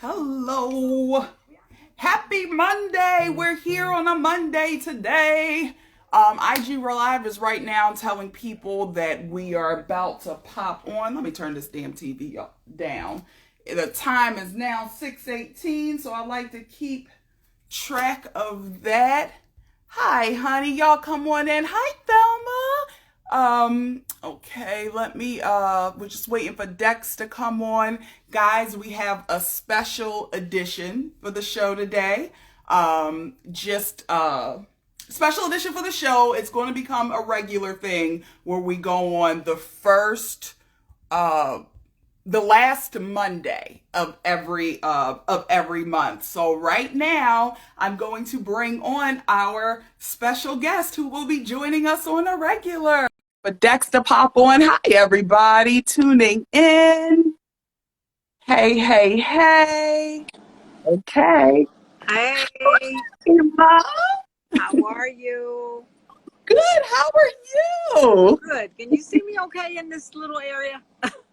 Hello. Happy Monday. We're here on a Monday today. IG Live is right now telling people that we are about to pop on. Let me turn this damn TV down. The time is now 6:18, so I like to keep track of that. Hi, honey. Y'all come on in. Hi, Thelma. Okay, we're just waiting for Dex to come on. Guys, we have a special edition for the show today. Special edition for the show. It's going to become a regular thing where we go on the last Monday of every month. So right now, I'm going to bring on our special guest who will be joining us on a regular. But Dex to pop on. Hi, everybody tuning in. Hey, hey, hey. Okay. Hey, Hey, Mom. how are you? Good. How are you? Good. Can you see me okay in this little area?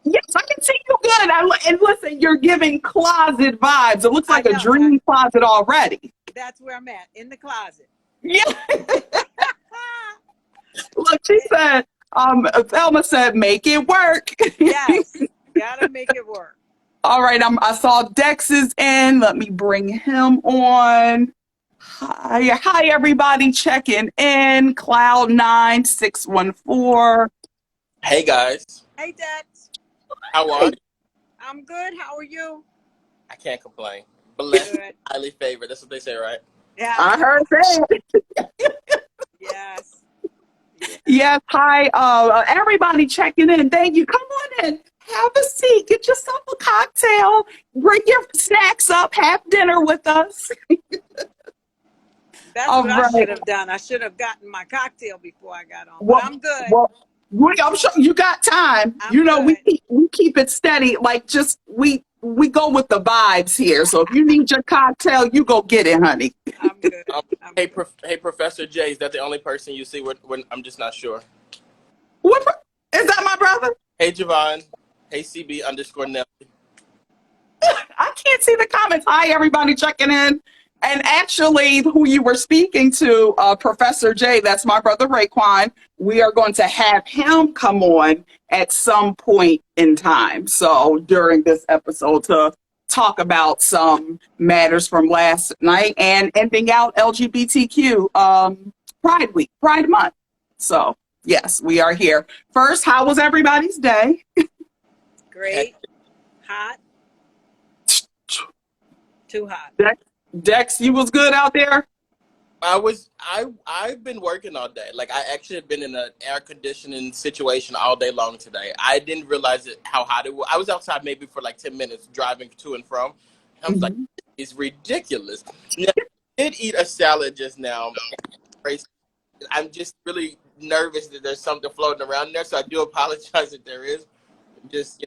Yes, I can see you good. And listen, you're giving closet vibes. It looks like a dream closet already. That's where I'm at, in the closet. Yeah. Look, she said, Thelma said, make it work. Yes, gotta make it work. All right, I saw Dex is in. Let me bring him on. Hi, everybody checking in. Cloud9 614. Hey guys, Hey, Dex. how are you? I'm good. How are you? I can't complain. Blessed, Good. highly favored. That's what they say, right? Yeah. I heard that. Yes. Yes, hi, everybody checking in. Thank you. Come on in. Have a seat. Get yourself a cocktail. Bring your snacks up. Have dinner with us. That's All what right. I should have done. I should have gotten my cocktail before I got on. Well, But I'm good. Well, I'm sure you got time. I'm You know, good. we keep it steady. Like just we go with the vibes here. So if you need your cocktail, you go get it, honey. I'm good. Hey, Professor J, is that the only person you see when I'm just not sure? What is that, my brother? Hey, Javon. Hey, CB _ Nelly. I can't see the comments. Hi, everybody checking in. And actually, who you were speaking to, Professor J, that's my brother Raekwon. We are going to have him come on at some point in time. So during this episode to talk about some matters from last night and ending out LGBTQ Pride Week, Pride Month. So yes, we are here. First, how was everybody's day? Great. Hot. Too hot. Dex, you was good out there? I've been working all day. Like I actually have been in an air conditioning situation all day long today. I didn't realize how hot it was. I was outside maybe for like 10 minutes driving to and from. I was like, it's ridiculous. Now, I did eat a salad just now. I'm just really nervous that there's something floating around there, so I do apologize if there is. Just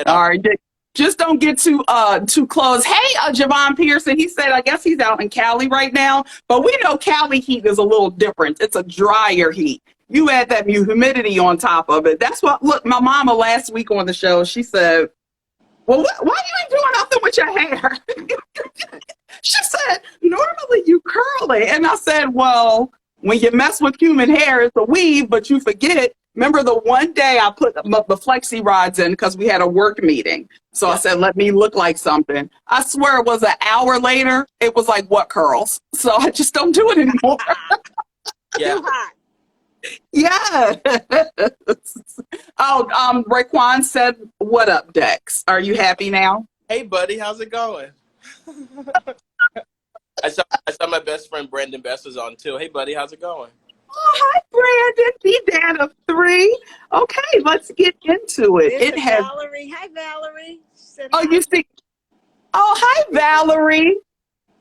all right. Just don't get too close. Hey, Javon Pearson, he said, I guess he's out in Cali right now, but we know Cali heat is a little different. It's a drier heat. You add that humidity on top of it. That's what, look, my mama last week on the show, she said, well, why you ain't doing nothing with your hair? She said, normally you curl it. And I said, well, when you mess with human hair, it's a weave, but you forget. Remember the one day I put the flexi rods in because we had a work meeting. So I said, let me look like something. I swear it was an hour later. It was like, what curls? So I just don't do it anymore. yeah. Too hot. Yeah. Raekwon said, what up, Dex? Are you happy now? Hey, buddy, how's it going? I saw my best friend Brandon Best was on too. Hey, buddy, how's it going? Oh, hi, Brandon. Be dad of 3. Okay, let's get into it. It has Valerie. Hi, Valerie. You see? Oh, hi, Valerie.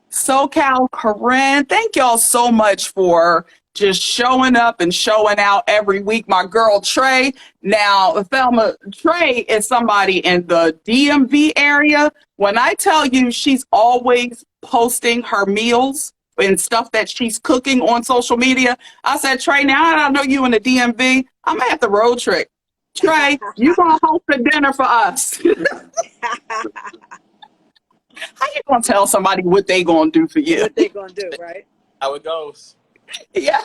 SoCal Corinne. Thank y'all so much for just showing up and showing out every week. My girl Trey. Now, Thelma, Trey is somebody in the DMV area. When I tell you she's always posting her meals and stuff that she's cooking on social media, I said, Trey, now I don't know you in the DMV. I'm gonna have to road trip. Trey, you gonna host a dinner for us. don't tell somebody what they gonna do for you. What they gonna do, right? How it goes. Yes.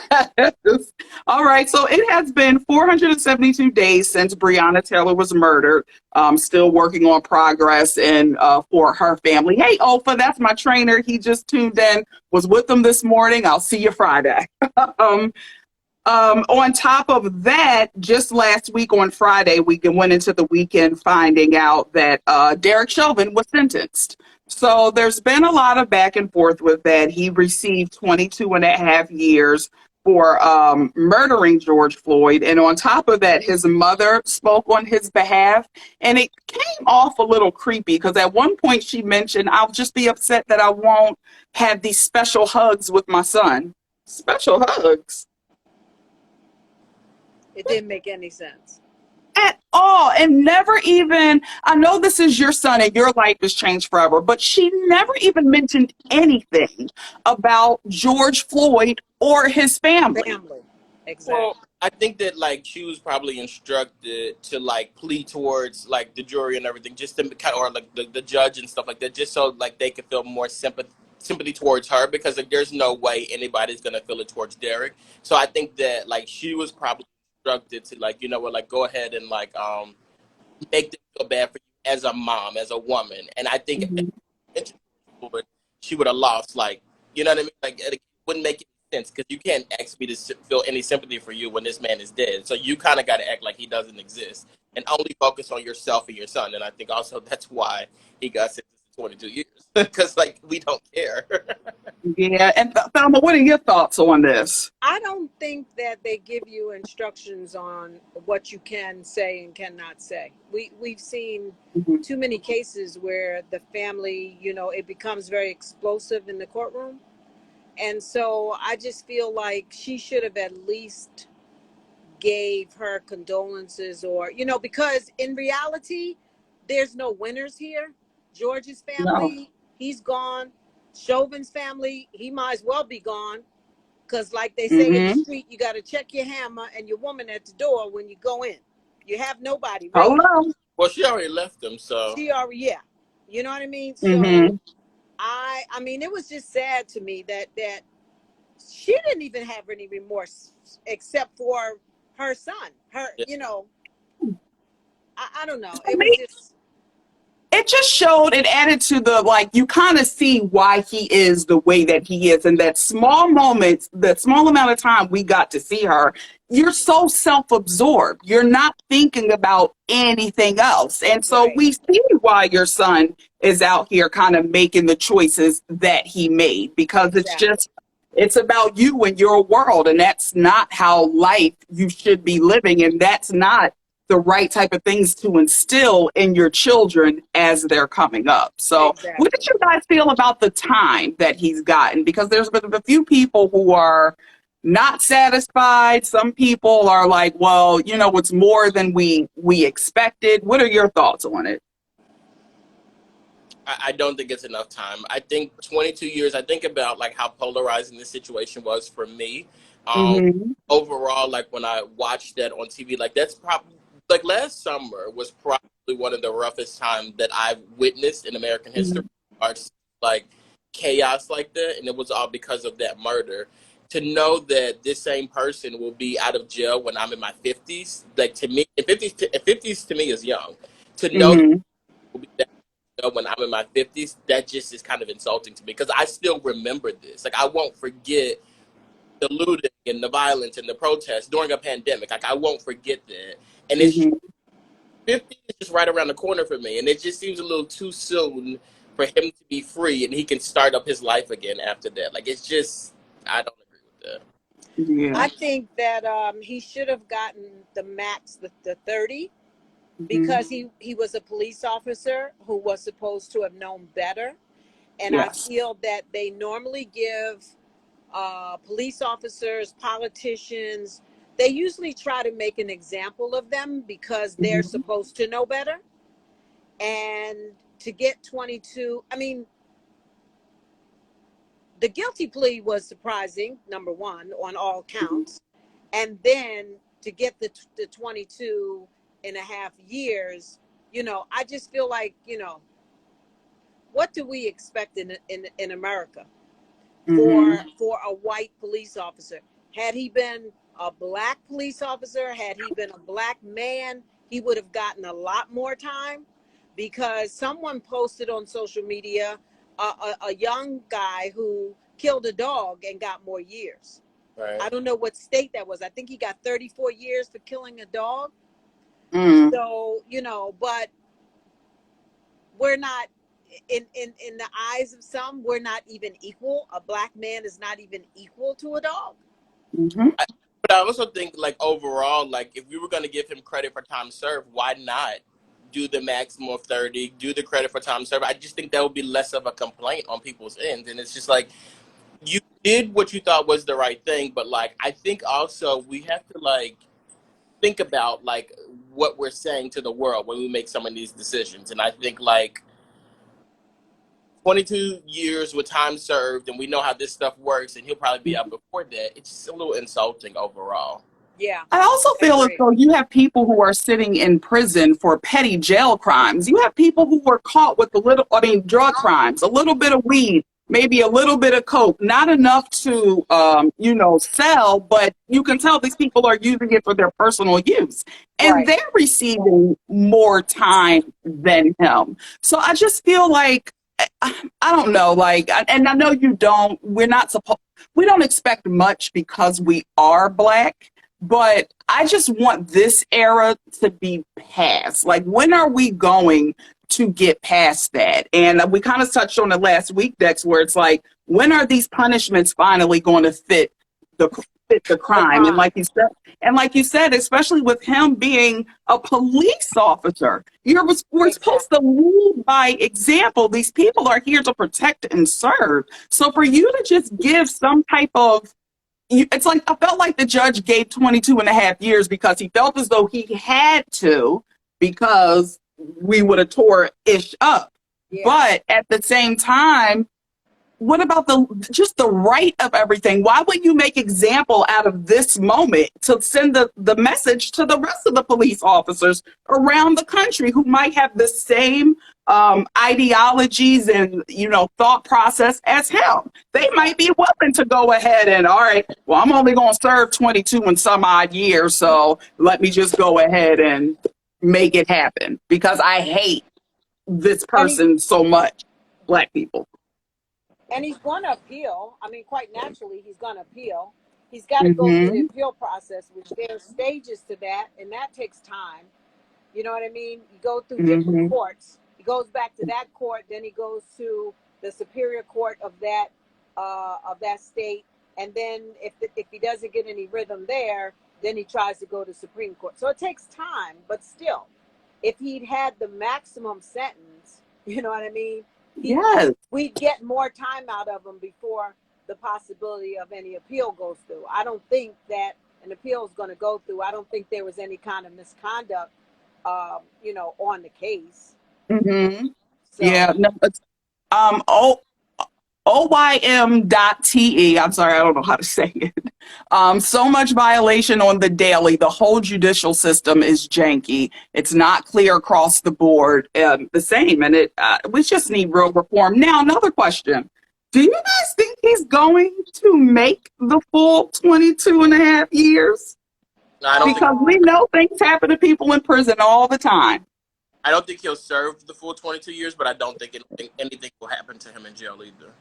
All right. So it has been 472 days since Breonna Taylor was murdered. Still working on progress and for her family. Hey, Ofa, that's my trainer. He just tuned in. Was with them this morning. I'll see you Friday. um, on top of that, just last week on Friday, we went into the weekend finding out that Derek Chauvin was sentenced. So there's been a lot of back and forth with that. He received 22 and a half years for murdering George Floyd. And on top of that, his mother spoke on his behalf. And it came off a little creepy because at one point she mentioned, I'll just be upset that I won't have these special hugs with my son. Special hugs? It didn't make any sense. At all. And never even, I know this is your son and your life has changed forever, but she never even mentioned anything about George Floyd or his family. Family. Exactly. Well, I think that like she was probably instructed to like plead towards like the jury and everything, just to kind of, or like the judge and stuff like that, just so like they could feel more sympathy towards her, because like there's no way anybody's gonna feel it towards Derek. So I think that like she was probably instructed to like, you know what, like go ahead and like make them feel bad for you as a mom, as a woman. And I think Mhm. if she would have lost, like, you know what I mean? Like it wouldn't make any sense, because you can't ask me to feel any sympathy for you when this man is dead. So you kind of got to act like he doesn't exist and only focus on yourself and your son. And I think also that's why he got sentenced to 22 years, because like we don't care. Yeah. And Thelma, what are your thoughts on this? I don't think that they give you instructions on what you can say and cannot say. We've seen Mhm. too many cases where the family, it becomes very explosive in the courtroom. And so I just feel like she should have at least gave her condolences, or because in reality there's no winners here. George's No. family, he's gone. Chauvin's family, he might as well be gone, because like they say in the Hmm. street, you got to check your hammer and your woman at the door when you go in. You have nobody really. Hello. Well, she already left him, so She already, yeah, you know what I mean. So Hmm. I mean, it was just sad to me that she didn't even have any remorse except for her son. Her, yeah. I don't know. It was just It just showed, it added to the, like, you kind of see why he is the way that he is. And that small moment, that small amount of time we got to see her, you're so self-absorbed. You're not thinking about anything else. And so right. we see why your son is out here kind of making the choices that he made, because it's Exactly. just, it's about you and your world. And that's not how life you should be living. And that's not the right type of things to instill in your children as they're coming up. So, what Exactly. did you guys feel about the time that he's gotten? Because there's been a few people who are not satisfied. Some people are like, well, it's more than we expected. What are your thoughts on it? I don't think it's enough time. I think 22 years, I think about like how polarizing this situation was for me. Um, Mm-hmm. Overall, like when I watched that on TV, like that's probably like last summer was probably one of the roughest times that I've witnessed in American history. Like chaos like that, and it was all because of that murder. To know that this same person will be out of jail when I'm in my 50s, like to me, 50s to me is young. To know that Mm-hmm. will be that when I'm in my 50s, that just is kind of insulting to me, because I still remember this. Like I won't forget the looting and the violence and the protests during a pandemic. Like I won't forget that. And it's Mm-hmm. 50 is just right around the corner for me, and it just seems a little too soon for him to be free and he can start up his life again after that. Like it's just, I don't agree with that. Yeah. I think that he should have gotten the max, the 30, Mm-hmm. because he was a police officer who was supposed to have known better. And I Yes. feel that they normally give police officers, politicians, they usually try to make an example of them because they're Mm-hmm. supposed to know better. And to get 22, I mean, the guilty plea was surprising, number one, on all counts. And then to get the 22 and a half years, I just feel like, what do we expect in America Mm-hmm. for a white police officer? Had he been a black police officer, had he been a black man, he would have gotten a lot more time, because someone posted on social media a young guy who killed a dog and got more years. Right. I don't know what state that was. I think he got 34 years for killing a dog. Mm. So, but we're not, in the eyes of some, we're not even equal. A black man is not even equal to a dog. Mm-hmm. But I also think, like, overall, like, if we were going to give him credit for time served, why not do the maximum of 30, do the credit for time served? I just think that would be less of a complaint on people's ends. And it's just like, you did what you thought was the right thing, but, like, I think also we have to, like, think about, like, what we're saying to the world when we make some of these decisions. And I think, like, 22 years with time served, and we know how this stuff works, and he'll probably be out before that. It's just a little insulting overall. Yeah, I also I feel as agree. though you have people who are sitting in prison for petty jail crimes. You have people who were caught with drug crimes, a little bit of weed, maybe a little bit of coke, not enough to, sell, but you can tell these people are using it for their personal use. And Right. they're receiving more time than him. So I just feel like, I don't know, like, and I know we don't expect much because we are black, but I just want this era to be past. Like, when are we going to get past that? And we kind of touched on it last week, Dex, where it's like, when are these punishments finally going to fit the crime? And crime. like you said, especially with him being a police officer, we're supposed to lead by example. These people are here to protect and serve. So for you to just give some type of, it's like, I felt like the judge gave 22 and a half years because he felt as though he had to, because we would have tore ish up. Yeah. But at the same time, what about the right of everything? Why would you make example out of this moment to send the message to the rest of the police officers around the country who might have the same ideologies and thought process as him? They might be willing to go ahead and, all right, well, I'm only going to serve 22 and some odd years, so let me just go ahead and make it happen because I hate this person so much, black people. And he's going to appeal. I mean, quite naturally, he's going to appeal. He's got to go through the Mm-hmm. appeal process, which there are stages to that, and that takes time. You know what I mean? You go through different Mm-hmm. courts. He goes back to that court, then he goes to the superior court of that state, and then if he doesn't get any rhythm there, then he tries to go to Supreme Court. So it takes time, but still, if he'd had the maximum sentence, you know what I mean? Yes. We'd get more time out of him before the possibility of any appeal goes through. I don't think that an appeal is going to go through. I don't think there was any kind of misconduct, on the case. Mm-hmm. So, Yeah. No, it's, OYM.TE. I'm sorry, I don't know how to say it. So much violation on the daily. The whole judicial system is janky. It's not clear across the board. The same, and we just need real reform. Now, another question. Do you guys think he's going to make the full 22 and a half years? I don't Because we know things happen to people in prison all the time. I don't think he'll serve the full 22 years, but I don't think anything will happen to him in jail either.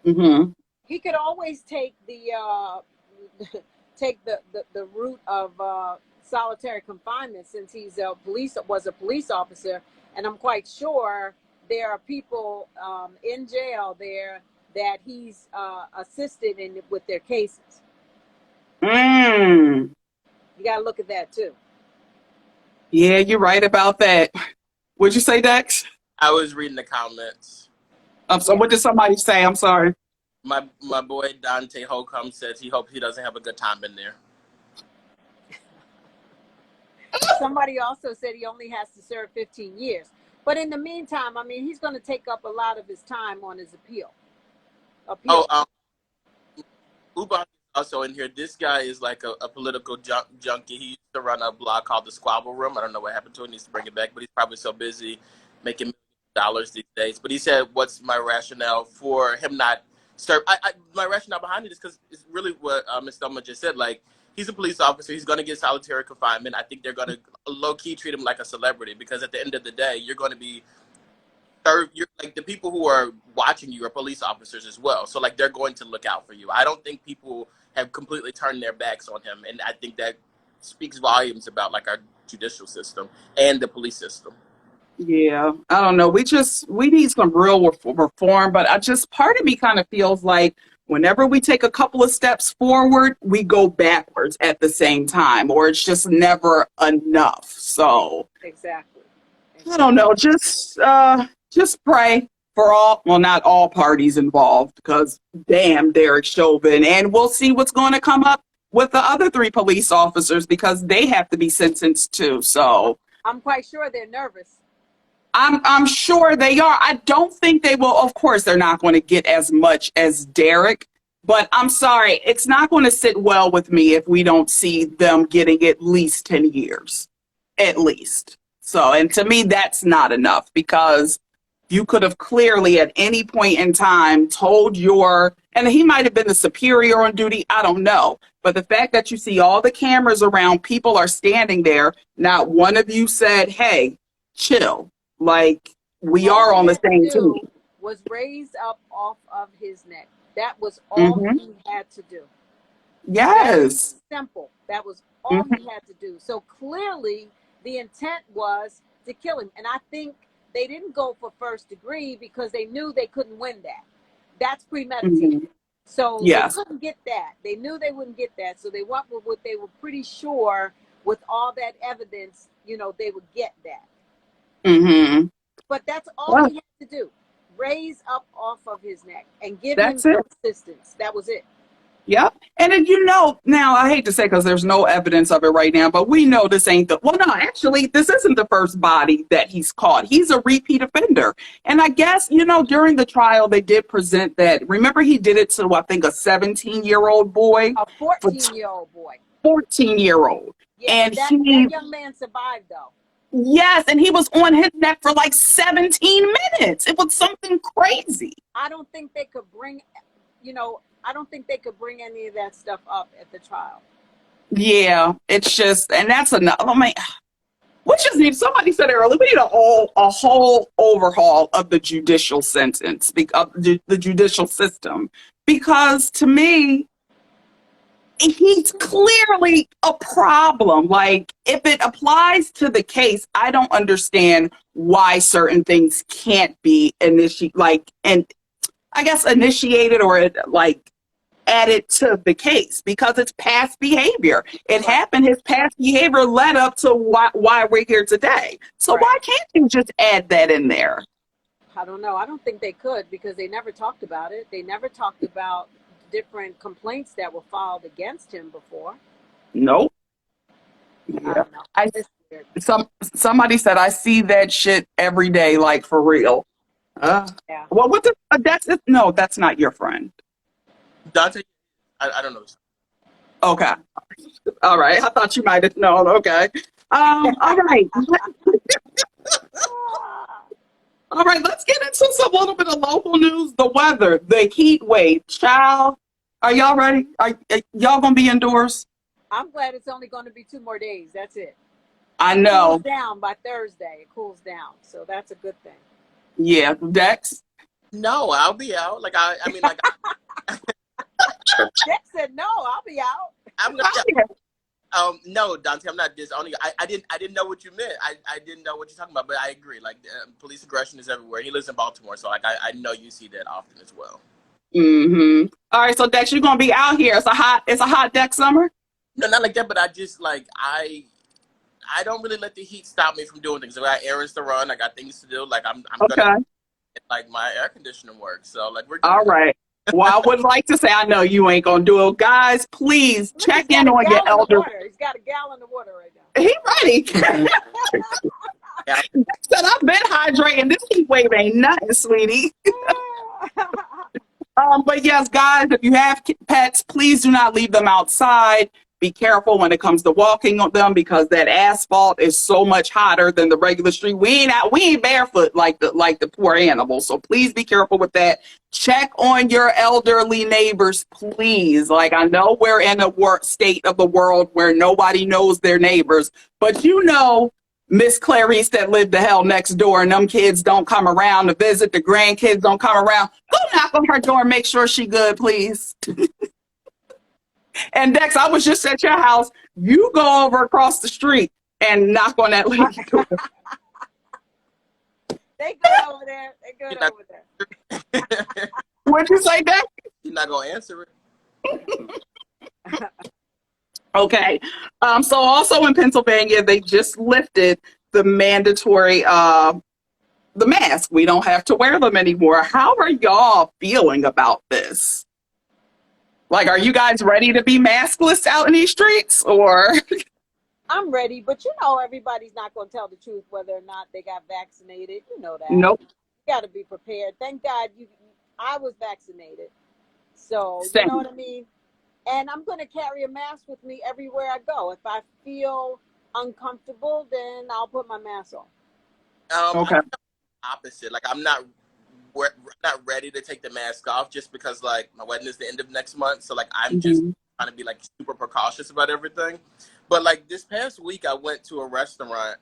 Mm-hmm. he could always take the route of solitary confinement, since was a police officer, and I'm quite sure there are people in jail there that he's assisted with their cases. Mm. You got to look at that too. Yeah, you're right about that. What'd you say, Dex? I was reading the comments. So what did somebody say? I'm sorry. My boy Dante Holcomb says he hopes he doesn't have a good time in there. Somebody also said he only has to serve 15 years. But in the meantime, I mean, he's going to take up a lot of his time on his appeal. Uban is also in here. This guy is like a political junkie. He used to run a blog called The Squabble Room. I don't know what happened to it. He needs to bring it back, but he's probably so busy making dollars these days. But he said, "What's my rationale for him not serve?" My rationale behind it is because it's really what Ms. Thelma just said. Like, he's a police officer. He's going to get solitary confinement. I think they're going to low key treat him like a celebrity, because at the end of the day, you're going to be you're like, the people who are watching you are police officers as well. So like, they're going to look out for you. I don't think people have completely turned their backs on him, and I think that speaks volumes about like our judicial system and the police system. Yeah, I don't know. We need some real reform, but part of me kind of feels like whenever we take a couple of steps forward, we go backwards at the same time, or it's just never enough. So Exactly. I don't know. Just pray for not all parties involved, because damn Derek Chauvin, and we'll see what's going to come up with the other 3 police officers, because they have to be sentenced too. So I'm quite sure they're nervous. I'm sure they are. I don't think they will. Of course, they're not going to get as much as Derek, but I'm sorry, it's not going to sit well with me if we don't see them getting at least 10 years, at least. So, and to me, that's not enough, because you could have clearly at any point in time told and he might have been the superior on duty, I don't know. But the fact that you see all the cameras around, people are standing there, not one of you said, hey, chill. Like, we are on the same team. Was raised up off of his neck. That was all he had to do. Yes. Simple. That was all he had to do. So clearly the intent was to kill him. And I think they didn't go for first degree because they knew they couldn't win that. That's premeditated. So they couldn't get that. They knew they wouldn't get that. So they went with what they were pretty sure, with all that evidence, they would get that. But that's all he had to do. Raise up off of his neck and give him assistance. That was it. Yep. And then, now I hate to say, because there's no evidence of it right now, but we know this ain't this isn't the first body that he's caught. He's a repeat offender. And I guess, during the trial, they did present that. Remember, he did it to, I think, a 17-year-old boy. A 14-year-old boy. 14-year-old. Yeah, and that young man survived, though. Yes, and he was on his neck for like 17 minutes. It was something crazy. I don't think they could bring, any of that stuff up at the trial. Yeah, it's just, and that's enough. We just need, somebody said earlier, we need a whole overhaul of the judicial sentence, of the judicial system, because to me, he's clearly a problem. Like, if it applies to the case, I don't understand why certain things can't be initiated or added to the case, because it's past behavior. It happened. His past behavior led up to why we're here today. So why can't you just add that in there? I don't know. I don't think they could, because they never talked about it. They never talked about different complaints that were filed against him before. Nope. Yeah. Somebody said, I see that shit every day, like, for real. Well, no, that's not your friend. Dante, I don't know. Okay. All right. I thought you might have known. Okay. All right. All right. Let's get into a little bit of local news. The weather, the heat wave. Child, are y'all ready? Are y'all going to be indoors? I'm glad it's only going to be 2 more days. That's it. I know. It cools down by Thursday. It cools down. So that's a good thing. Yeah. Dex? No, I'll be out. Dex said, no, I'll be out. I'm not. No, Dante, I'm not disowning. I didn't know what you meant. I didn't know what you're talking about, but I agree. Like, police aggression is everywhere. He lives in Baltimore, so I know you see that often as well. All right, so Dex, you're gonna be out here. It's a hot Dex summer. No, not like that, but I just I don't really let the heat stop me from doing things. I got errands to run. I got things to do. Like, I'm gonna get, my air conditioning works. So we're good. All right. Well, I would like to say, I know you ain't gonna do it, guys. Please check in on your elder. He's got a gallon of water right now. He ready. Said, I've been hydrating. This heat wave ain't nothing, sweetie. But yes, guys, if you have pets, please do not leave them outside. Be careful when it comes to walking on them because that asphalt is so much hotter than the regular street. We ain't barefoot like the poor animals. So please be careful with that. Check on your elderly neighbors, please. Like, I know we're in a state of the world where nobody knows their neighbors, but Miss Clarice that lived the hell next door, and them kids don't come around to visit. The grandkids don't come around. Go knock on her door and make sure she good, please. And Dex, I was just at your house. You go over across the street and knock on that lady's door. They good over there. They good over there. What'd you say, Dex? You're not gonna answer it. Okay. So also in Pennsylvania, they just lifted the mandatory the mask. We don't have to wear them anymore. How are y'all feeling about this? Like, are you guys ready to be maskless out in these streets, or? I'm ready, but everybody's not going to tell the truth whether or not they got vaccinated. You know that. Nope. You got to be prepared. Thank God I was vaccinated. So, Same. you know what I mean? And I'm going to carry a mask with me everywhere I go. If I feel uncomfortable, then I'll put my mask on. Okay. I'm opposite. Like, I'm not ready to take the mask off just because, like, my wedding is the end of next month. So, like, I'm just trying to be, like, super precautious about everything. But, like, this past week, I went to a restaurant,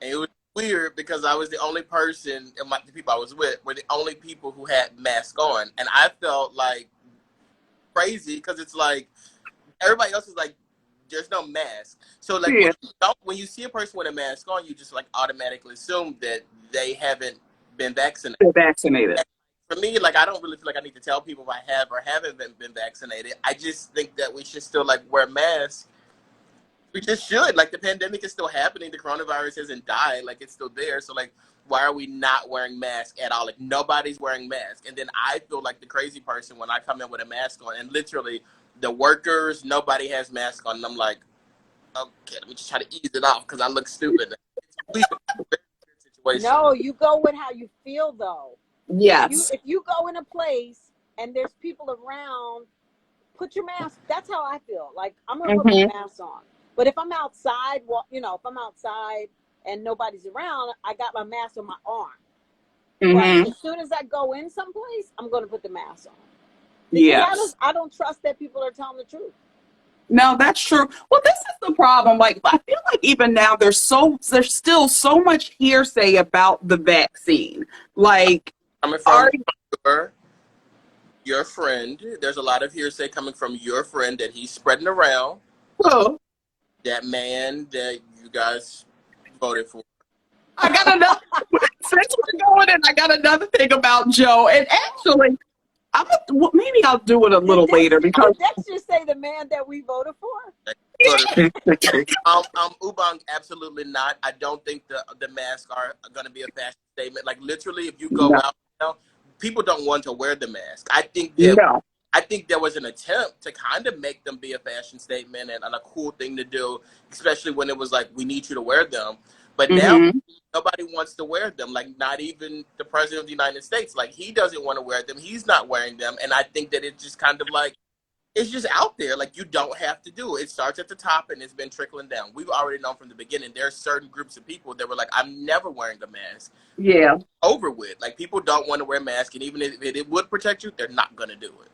and it was weird because I was the only person, and the people I was with were the only people who had masks on. And I felt, like, crazy because it's, like, everybody else is, like, there's no mask. So, like, when you see a person with a mask on, you just, like, automatically assume that they haven't been vaccinated. They're vaccinated. For me, like, I don't really feel like I need to tell people if I have or haven't been vaccinated. I just think that we should still, like, wear masks. We just should. Like, the pandemic is still happening. The coronavirus hasn't died. Like, it's still there. So, like, why are we not wearing masks at all? Like, nobody's wearing masks. And then I feel like the crazy person when I come in with a mask on. And literally, the workers, nobody has masks on. And I'm like, okay, let me just try to ease it off because I look stupid. It's a weird situation. No, you go with how you feel, though. Yes. If you go in a place and there's people around, put your mask. That's how I feel. Like, I'm going to put my mask on. But if I'm outside, if I'm outside and nobody's around, I got my mask on my arm. But as soon as I go in someplace, I'm going to put the mask on. Yes. I don't trust that people are telling the truth. No, that's true. Well, this is the problem. Like, I feel like even now there's still so much hearsay about the vaccine. Like, coming from your friend, there's a lot of hearsay coming from your friend that he's spreading around. Oh. That man that you guys voted for. I got another. Since we're going in, I got another thing about Joe. And actually, maybe I'll do it a little later because. Did Dex just say the man that we voted for? Ubang, absolutely not. I don't think the masks are going to be a fashion statement. Like, literally, if you go out now, people don't want to wear the mask. I think there was an attempt to kind of make them be a fashion statement and a cool thing to do, especially when it was like, we need you to wear them. But now nobody wants to wear them, like not even the president of the United States. Like, he doesn't want to wear them. He's not wearing them. And I think that it's just kind of like, it's just out there. Like, you don't have to do it. It starts at the top and it's been trickling down. We've already known from the beginning, there are certain groups of people that were like, I'm never wearing a mask. Yeah. Over with. Like, people don't want to wear masks. And even if it would protect you, they're not going to do it.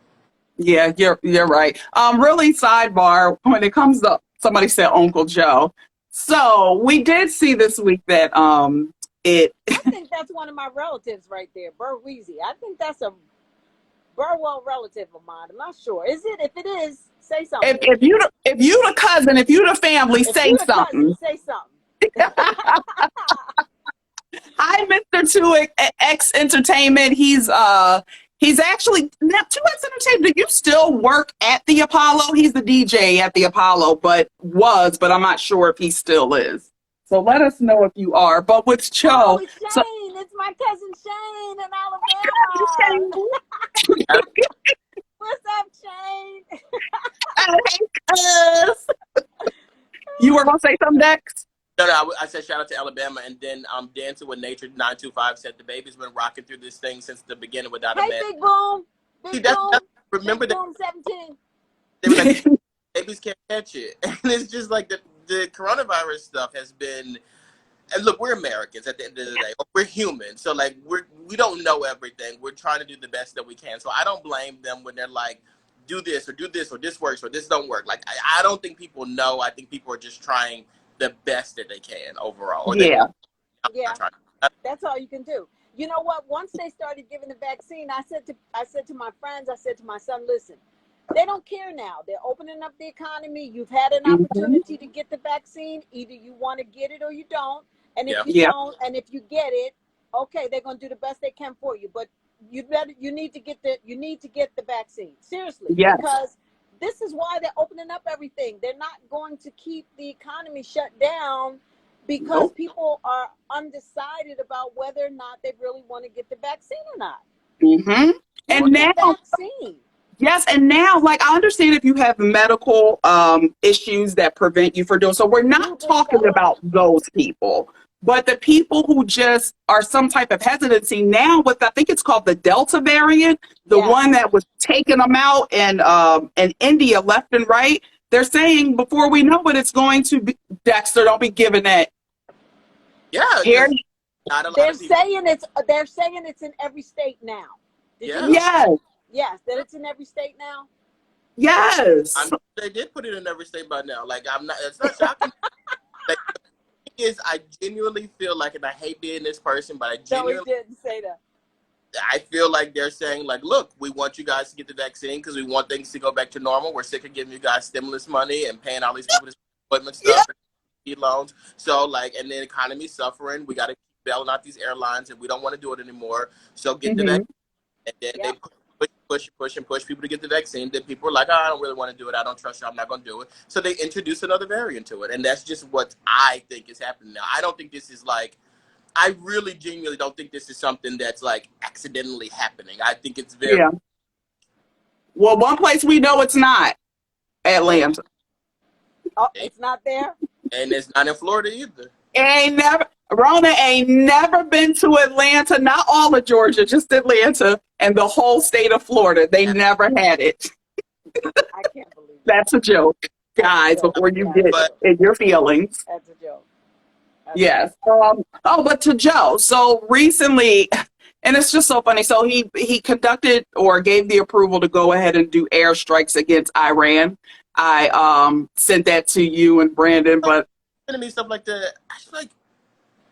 Yeah, you're right. Really, sidebar, when it comes to, somebody said Uncle Joe. So we did see this week that I think that's one of my relatives right there, Bur Weezy. I think that's a Burwell relative of mine. I'm not sure. Is it? If it is, say something. If you the cousin, if you the family, say something. Say something. Hi, Mr. 2X Entertainment. He's actually now 2X Entertainment. Do you still work at the Apollo? He's the DJ at the Apollo, but I'm not sure if he still is. So let us know if you are. But with Joe, oh, it's Shane. It's my cousin Shane in Alabama. What's up, Shane? You were gonna say something, Dex? No, I said shout out to Alabama, and then Dancing with Nature 925 said the baby's been rocking through this thing since the beginning without a man. Big Boom. Remember Big that? Boom 17. They were like, babies can't catch it. And it's just like the coronavirus stuff has been. And look, we're Americans at the end of the day. We're human, so like we don't know everything. We're trying to do the best that we can. So I don't blame them when they're like, do this or this works or this don't work. Like I don't think people know. I think people are just trying the best that they can overall. Or Yeah. Yeah, that's all you can do. You know what? Once they started giving the vaccine, I said to my friends, I said to my son, listen, they don't care now. They're opening up the economy. You've had an opportunity to get the vaccine. Either you want to get it or you don't. And if you don't, and if you get it, okay, they're going to do the best they can for you. But you need to get the vaccine. Seriously. Yes. Because this is why they're opening up everything. They're not going to keep the economy shut down because people are undecided about whether or not they really want to get the vaccine or not. Mm-hmm. And now, vaccine. yes, and now, like, I understand if you have medical issues that prevent you from doing so. We're not talking about those people, but the people who just are some type of hesitancy now with, I think it's called the Delta variant, the one that was taking them out in India left and right. They're saying before we know it, it's going to be, Dexter, don't be giving that. Yeah. Here. They're saying it's in every state now. Yes. Yes, that it's in every state now. Yes. They did put it in every state by now. Like it's not shocking. Like, the thing is, I genuinely feel like, and I hate being this person, but I genuinely didn't say that. I feel like they're saying, like, look, we want you guys to get the vaccine because we want things to go back to normal. We're sick of giving you guys stimulus money and paying all these people this equipment stuff, loans. So, like, and the economy's suffering. We got to keep bailing out these airlines, and we don't want to do it anymore. So get the vaccine. And then they push people to get the vaccine. Then people are like, oh, I don't really want to do it. I don't trust you. I'm not going to do it. So they introduce another variant to it. And that's just what I think is happening now. I don't think this is like, I really genuinely don't think this is something that's like accidentally happening. I think it's very. Yeah. Well, one place we know it's not, Atlanta. Oh, it's not there? And it's not in Florida either. Rona ain't never been to Atlanta, not all of Georgia, just Atlanta and the whole state of Florida. They never had it. I can't believe it. That's a joke, guys, before you get in your feelings. That's a joke. Yes. But to Joe, so recently, and it's just so funny. So he conducted or gave the approval to go ahead and do airstrikes against Iran. I sent that to you and Brandon, but Me stuff like that.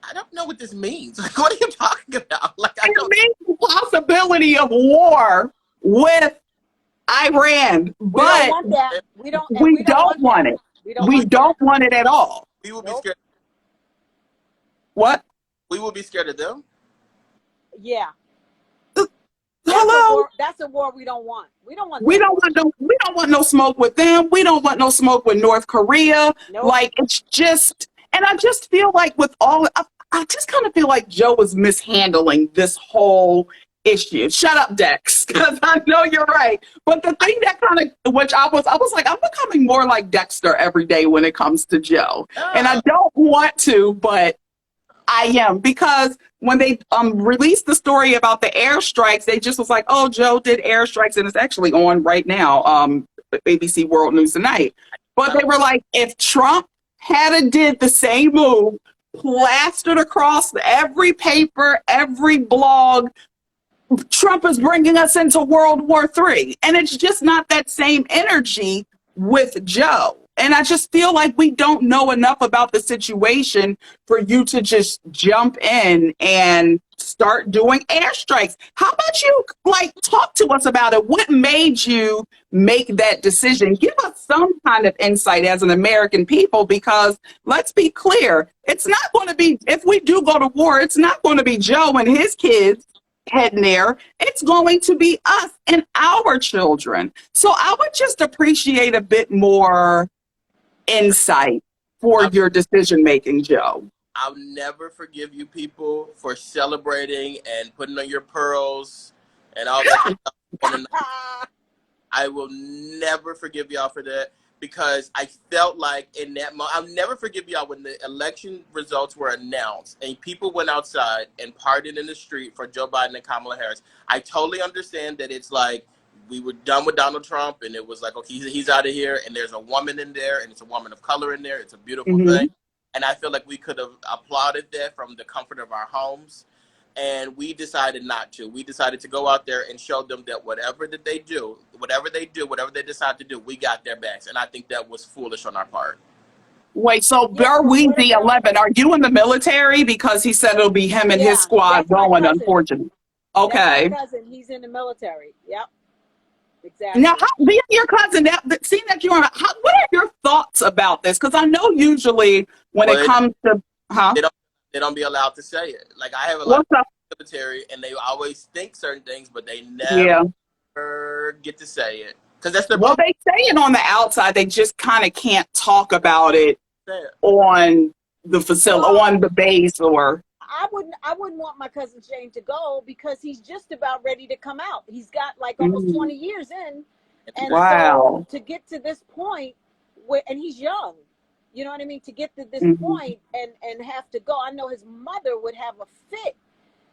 I don't know what this means. Like, what are you talking about? Like, I don't. It means the possibility of war with Iran, but we don't want that. We don't want it. We don't want it at all. We will be scared. What? We will be scared of them. Yeah. Hello. That's a war we don't want. We don't want. We don't want no smoke with them. We don't want no smoke with North Korea. Nope. Like, it's just, and I just feel like with all, I just kind of feel like Joe was mishandling this whole issue. Shut up, Dex, because I know you're right. But the thing that kind of, which I was like, I'm becoming more like Dexter every day when it comes to Joe, and I don't want to, but I am, because when they released the story about the airstrikes, they just was like, oh, Joe did airstrikes, and it's actually on right now, ABC World News Tonight. But they were like, if Trump had did the same move, plastered across every paper, every blog, Trump is bringing us into World War III. And it's just not that same energy with Joe. And I just feel like we don't know enough about the situation for you to just jump in and start doing airstrikes. How about you, like, talk to us about it? What made you make that decision? Give us some kind of insight as an American people, because let's be clear, it's not going to be, if we do go to war, it's not going to be Joe and his kids heading there. It's going to be us and our children. So I would just appreciate a bit more insight for your decision making, Joe. I'll never forgive you people for celebrating and putting on your pearls and all that stuff. I will never forgive y'all for that, because I felt like in that moment, I'll never forgive y'all when the election results were announced and people went outside and partied in the street for Joe Biden and Kamala Harris. I totally understand that it's like we were done with Donald Trump, and it was like, okay, he's out of here, and there's a woman in there, and it's a woman of color in there. It's a beautiful Hmm. thing, and I feel like we could have applauded that from the comfort of our homes, and we decided not to. We decided to go out there and show them that whatever they do, whatever they decide to do, we got their backs, and I think that was foolish on our part. Wait, so Yeah, are but we what the about 11? Are you in the military? Because he said it'll be him and his yeah, squad that's my going, cousin. unfortunately. That's my Okay. cousin. He's in the military. Yep, Now, exactly. how, being your cousin, seeing that you're, what are your thoughts about this? Because I know usually when it But comes to, huh? they don't they don't be allowed to say it. Like I have a lot of What's up? military, and they always think certain things, but they Yeah. never get to say it because that's their Well, bone. they say it on the outside. They just kind of can't talk about it on the facility, Well, on the base, or. I wouldn't want my cousin Shane to go because he's just about ready to come out. He's got like almost Mm, 20 years in, and so wow. to get to this point where, and he's young, you know what I mean, to get to this Hmm. point and have to go. I know his mother would have a fit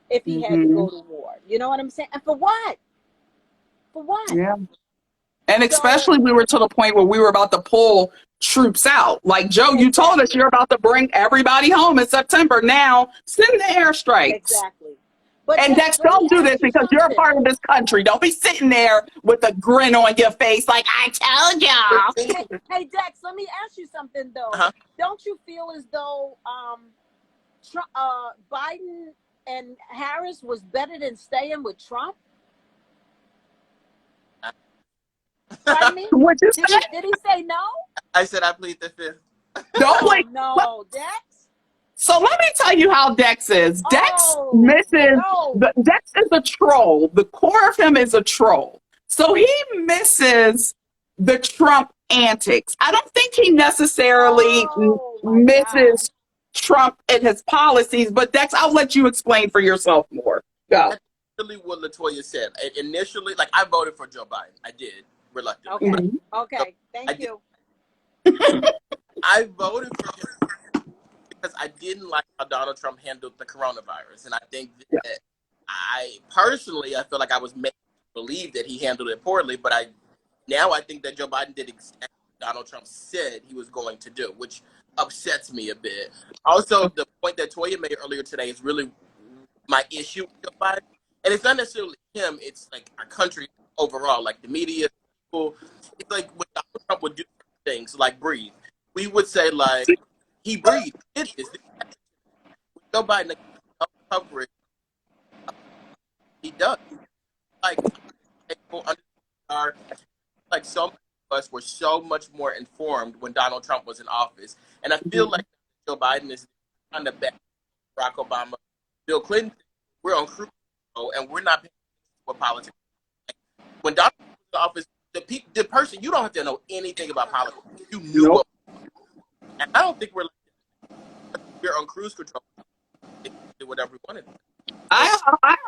if he had to Hmm. go to war. You know what I'm saying? And for what? For what? Yeah. And So especially we were to the point where we were about to pull troops out. Like, Joe, you told us exactly. you're about to bring everybody home in September. Now, send the airstrikes. Exactly. But And Dex, Dex, let me don't do this ask you because you're a something. part of this country. Don't be sitting there with a grin on your face like, I told y'all. Hey Dex, let me ask you something though. Uh-huh. Don't you feel as though Biden and Harris was better than staying with Trump? Pardon me? What you Did say? he say no? I said I plead the fifth. Don't Oh wait. no, Dex. So let me tell you how Dex is. Dex Oh misses, no. Dex is a troll. The core of him is a troll. So he misses the Trump antics. I don't think he necessarily Oh my God. misses Trump and his policies, but Dex, I'll let you explain for yourself more. Go. That's really what Latoya said. Initially, like I voted for Joe Biden. I did reluctantly, Okay. but Mhm. Okay. I Thank did. you. I voted for him because I didn't like how Donald Trump handled the coronavirus, and I think Yeah. that I feel like I was made to believe that he handled it poorly, but I think that Joe Biden did exactly what Donald Trump said he was going to do, which upsets me a bit. Also, the point that Toya made earlier today is really my issue with Joe Biden, and it's not necessarily him; it's like our country overall, like the media, people. It's like when Donald Trump would do things like breathe, we would say like he breathed, he did this. With Joe Biden, like, coverage, he does. Like people are like so many of us were so much more informed when Donald Trump was in office, and I feel like Joe Biden is trying to back Barack Obama, Bill Clinton. We're on cruise control, and we're not paying attention to what politics. When Donald Trump was in office, the person you don't have to know anything about politics. You knew Nope. what, and I don't think we're on cruise control. We did whatever we wanted. I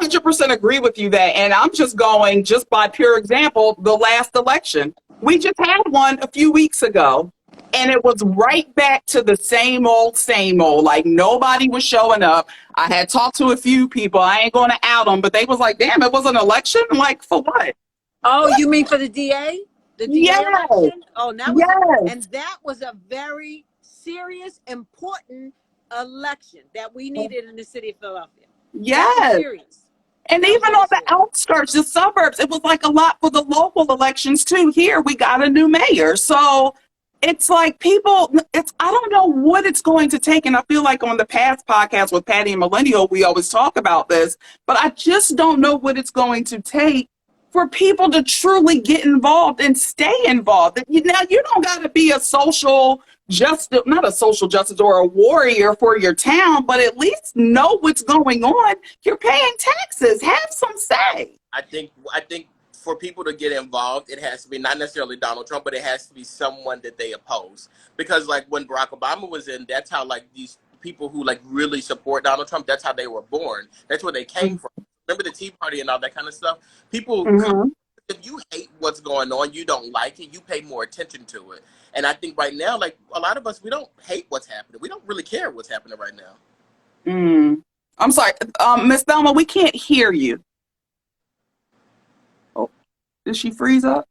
100% agree with you that, and I'm just going just by pure example, the last election. We just had one a few weeks ago, and it was right back to the same old, same old. Like nobody was showing up. I had talked to a few people. I ain't going to out them, but they was like, "Damn, it was an election. Like for what?" Oh, you mean for the DA? The DA Yes, election? Oh, and yes, that was a very serious, important election that we needed in the city of Philadelphia. That was yes. serious. And That was even very on the serious. outskirts, the suburbs, it was like a lot for the local elections too. Here we got a new mayor. So it's like people, I don't know what it's going to take. And I feel like on the past podcast with Patty and Millennial, we always talk about this, but I just don't know what it's going to take for people to truly get involved and stay involved. Now, you don't got to be a social justice, not a social justice or a warrior for your town, but at least know what's going on. You're paying taxes. Have some say. I think for people to get involved, it has to be not necessarily Donald Trump, but it has to be someone that they oppose. Because like when Barack Obama was in, that's how like these people who like really support Donald Trump, that's how they were born. That's where they came from. Remember the Tea Party and all that kind of stuff? People Mm-hmm. if you hate what's going on, you don't like it, you pay more attention to it. And I think right now, like a lot of us, we don't hate what's happening. We don't really care what's happening right now. I'm sorry, Miss Thelma, we can't hear you. Oh. Did she freeze up?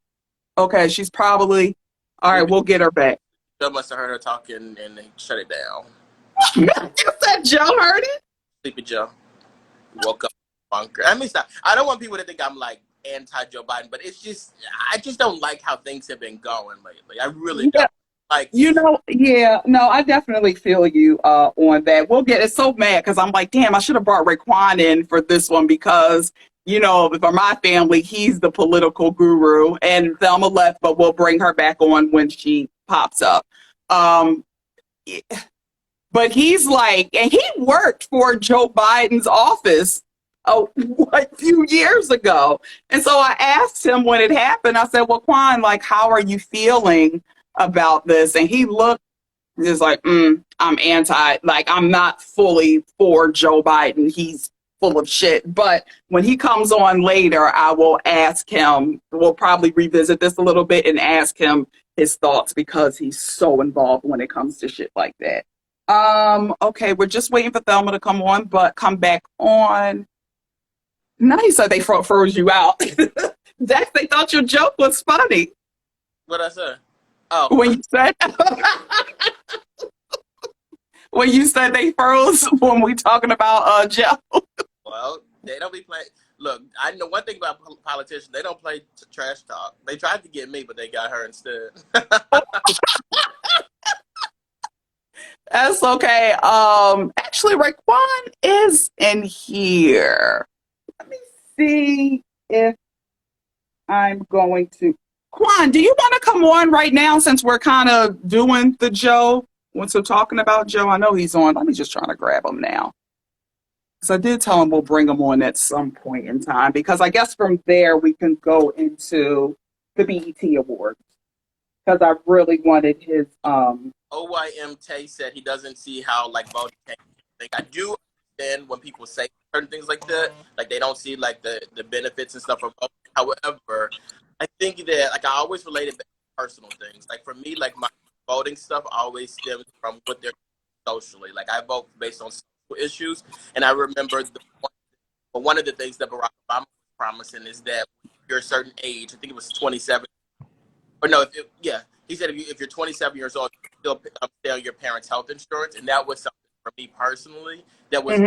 Okay, she's probably all right. Sleepy We'll get her back. Joe must have heard her talking and they shut it down. You said Joe heard it. Sleepy Joe woke up bunker. I mean, stop. I don't want people to think I'm like anti Joe Biden, but it's just I just don't like how things have been going lately. I really Yeah, don't. Like, yeah, no, I definitely feel you on that. We'll get it's so mad because I'm like, damn, I should have brought Raekwon in for this one because for my family, he's the political guru, and Thelma left, but we'll bring her back on when she pops up. Um, but he's like, and he worked for Joe Biden's office a few years ago. And so I asked him when it happened, I said, well, Quan, like, how are you feeling about this? And he looked just like, I'm anti, like, I'm not fully for Joe Biden. He's full of shit. But when he comes on later, I will ask him, we'll probably revisit this a little bit and ask him his thoughts because he's so involved when it comes to shit like that. Okay, we're just waiting for Thelma to come on, but come back on. Nice that they froze you out. Dex, they thought your joke was funny. what I said? Oh, When you said when you said they froze when we talking about Joe. well, they don't be playing. Look, I know one thing about politicians. They don't play trash talk. They tried to get me, but they got her instead. That's okay. Actually, Raekwon is in here. Let me see if I'm going to. Quan, do you want to come on right now since we're kind of doing the Joe? Once we're talking about Joe, I know he's on. Let me just try to grab him now. Because I did tell him we'll bring him on at some point in time. Because I guess from there we can go into the BET Awards. Because I really wanted his OYM Tay said he doesn't see how like voting can think. I do understand when people say certain things like that, like they don't see like the benefits and stuff of voting. However, I think that like I always related back to personal things. Like for me, like my voting stuff always stems from what they're socially. Like I vote based on social issues, and I remember one of the things that Barack Obama was promising is that if you're a certain age, I think it was 27, or no, he said if you're 27 years old, you still stay on your parents' health insurance, and that was something for me personally that was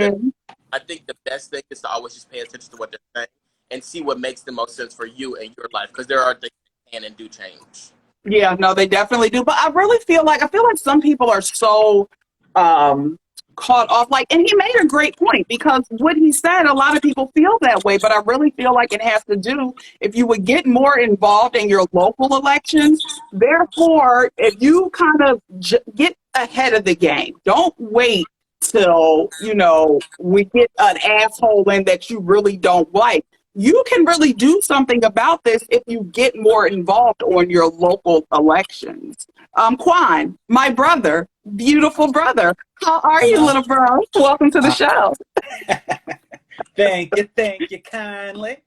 I think the best thing is to always just pay attention to what they're saying and see what makes the most sense for you and your life, because there are things that can and do change. Yeah, no, they definitely do. But I feel like some people are so caught off. Like, and he made a great point because what he said, a lot of people feel that way. But I really feel like it has to do if you would get more involved in your local elections. Therefore, if you kind of get ahead of the game, don't wait till we get an asshole in that you really don't like. You can really do something about this if you get more involved on your local elections. Quan, my brother, beautiful brother, how are you, little bro? Welcome to the show. Thank you kindly.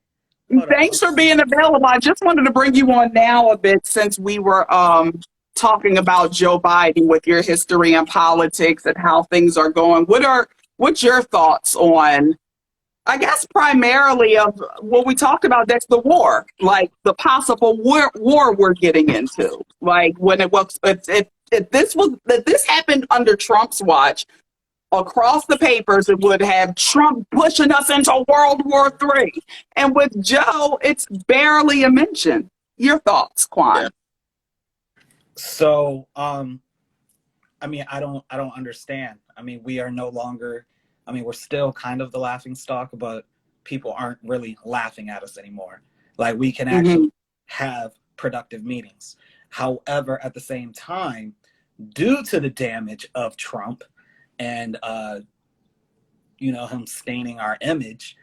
Thanks for being available. I just wanted to bring you on now a bit since we were talking about Joe Biden with your history and politics and how things are going. What's your thoughts on, I guess, primarily of what we talked about, that's the war, like the possible war we're getting into. Like when it was, if this happened under Trump's watch, across the papers, it would have Trump pushing us into World War III. And with Joe, it's barely a mention. Your thoughts, Quan? Yeah. So, I mean, I don't understand. I mean, we are no longer, I mean, we're still kind of the laughing stock, but people aren't really laughing at us anymore. Like we can actually have productive meetings. However, at the same time, due to the damage of Trump and, him staining our image,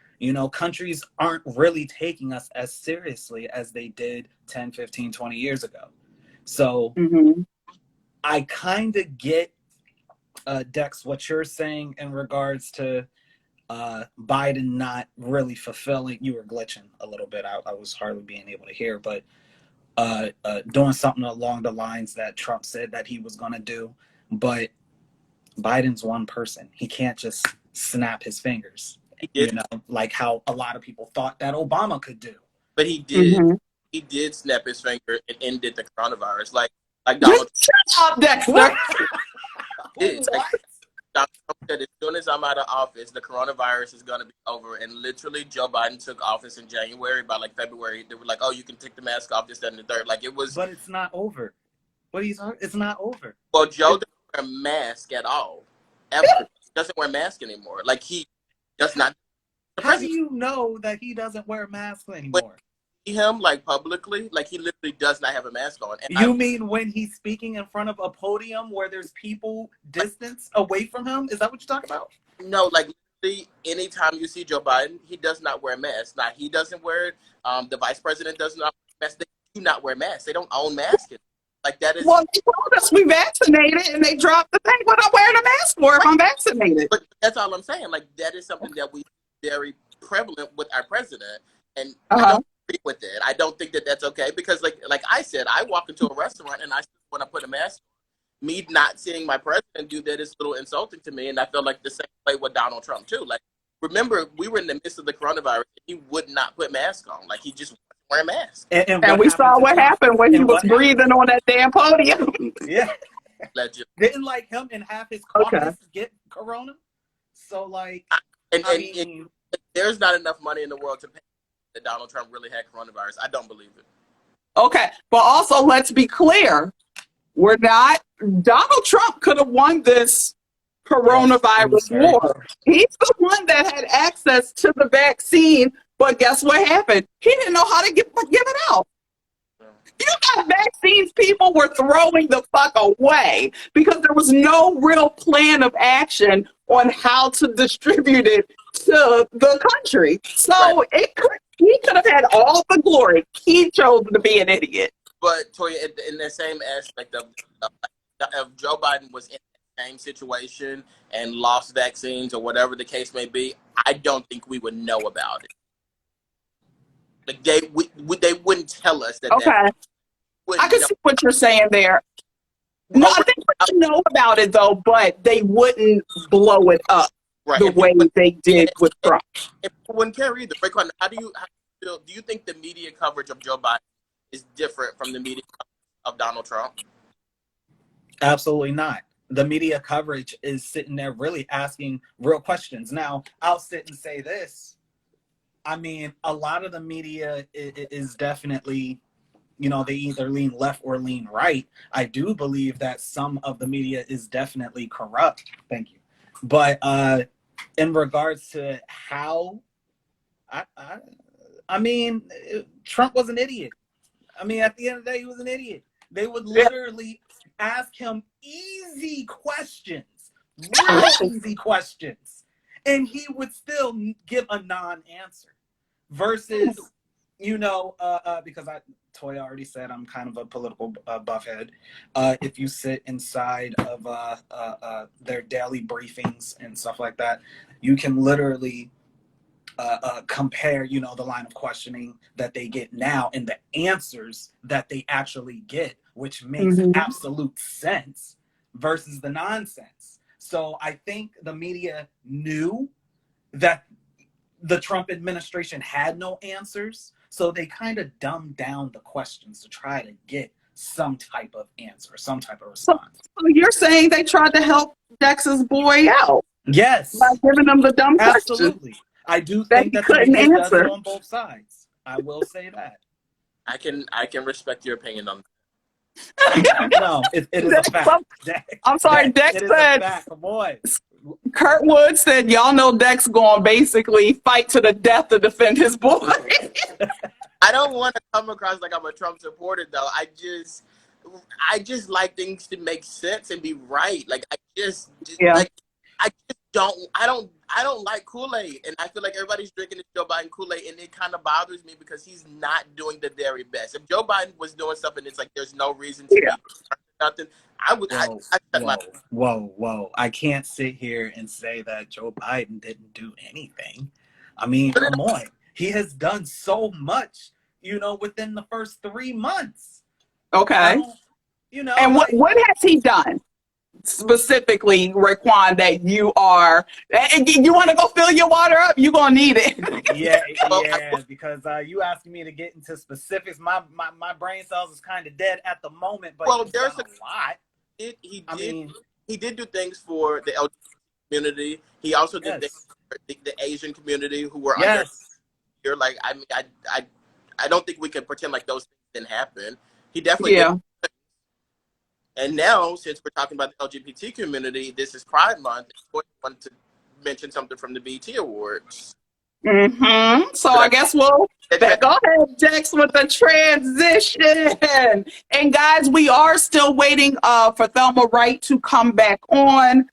countries aren't really taking us as seriously as they did 10, 15, 20 years ago. So I kind of get, Dex, what you're saying in regards to Biden not really fulfilling. You were glitching a little bit. I was hardly being able to hear, but doing something along the lines that Trump said that he was going to do. But Biden's one person. He can't just snap his fingers, like how a lot of people thought that Obama could do. But he did. he did snap his finger and ended the coronavirus. Like Donald Just shut up, Dexter. Trump did. Like, Donald Trump said, as soon as I'm out of office, the coronavirus is going to be over. And literally, Joe Biden took office in January. By like February, they were like, "Oh, you can take the mask off, this, that, and the third." Like it was. But it's not over. What are you talking? It's not over. Well, Joe doesn't wear a mask at all. Ever. He doesn't wear a mask anymore. Like he does not. How do you know that he doesn't wear masks anymore? Him like publicly, like he literally does not have a mask on. And you mean when he's speaking in front of a podium where there's people distance away from him? Is that what you're talking about? No, like literally anytime you see Joe Biden, he does not wear a mask. Now he doesn't wear it. The vice president does not wear a mask. They do not wear masks. They don't own masks. Like that is. Well, they told us we vaccinated, and they dropped the thing. What I'm wearing a mask for if I'm vaccinated? But that's all I'm saying. Like that is something that we very prevalent with our president, and I don't agree with it. I don't think that that's okay because, like I said, I walk into a restaurant and I want to put a mask on. Me not seeing my president do that is a little insulting to me, and I feel like the same way with Donald Trump too. Like, remember, we were in the midst of the coronavirus. And he would not put mask on. Like he just wear a mask. And we saw what happened when he was breathing on that damn podium. Yeah. Legend. Didn't like him and half his caucus get corona. So like, and there's not enough money in the world to pay that Donald Trump really had coronavirus. I don't believe it. Okay, but also let's be clear. We're not. Donald Trump could have won this coronavirus war. He's the one that had access to the vaccine, but guess what happened? He didn't know how to give it out. You got vaccines people were throwing the fuck away because there was no real plan of action on how to distribute it to the country. So he could have had all the glory. He chose to be an idiot. But Toya, in the same aspect of Joe Biden was in the same situation and lost vaccines or whatever the case may be, I don't think we would know about it. Like they wouldn't tell us that. Okay, I can see what you're saying there. No, I think we should know about it though, but they wouldn't blow it up the way they did with Trump. It wouldn't care either. How do you feel? Do you think the media coverage of Joe Biden is different from the media coverage of Donald Trump? Absolutely not. The media coverage is sitting there really asking real questions. Now, I'll sit and say this. I mean, a lot of the media is definitely, they either lean left or lean right. I do believe that some of the media is definitely corrupt. Thank you. But in regards to how, I mean, Trump was an idiot. I mean, at the end of the day, he was an idiot. They would literally ask him easy questions, really easy questions, and he would still give a non-answer. Versus, because Toya already said I'm kind of a political buffhead. If you sit inside of their daily briefings and stuff like that, you can literally compare, the line of questioning that they get now and the answers that they actually get, which makes absolute sense versus the nonsense. So I think the media knew that the Trump administration had no answers, so they kind of dumbed down the questions to try to get some type of answer, some type of response. So you're saying they tried to help Dex's boy out? Yes. By giving them the dumb questions. Absolutely. I do think that the media does it on both sides. I will say that. I can respect your opinion on that. No, it is a fact. I'm sorry, Dex said. Come on. Kurt Wood said, "Y'all know Dex going basically fight to the death to defend his boy." I don't want to come across like I'm a Trump supporter, though. I just like things to make sense and be right. Like I just don't like Kool-Aid, and I feel like everybody's drinking this Joe Biden Kool-Aid, and it kind of bothers me because he's not doing the very best. If Joe Biden was doing something, it's like there's no reason to be nothing. Whoa! I can't sit here and say that Joe Biden didn't do anything. I mean, come on, he has done so much, within the first 3 months. Okay, and what has he done? specifically, Raekwon, that you are, you want to go fill your water up, you're going to need it. Yeah, because you asking me to get into specifics. My brain cells is kind of dead at the moment, but well, he's there's done a lot. He did do things for the LGBT community. He also did things Yes. for the Asian community who were under Yes. here. Like, I mean, I don't think we can pretend like those things didn't happen. He definitely Yeah. did. And now, since we're talking about the LGBT community, this is Pride Month. I want to mention something from the BET Awards. So I guess we'll go ahead, Dex, with the transition. And guys, we are still waiting for Thelma Wright to come back on.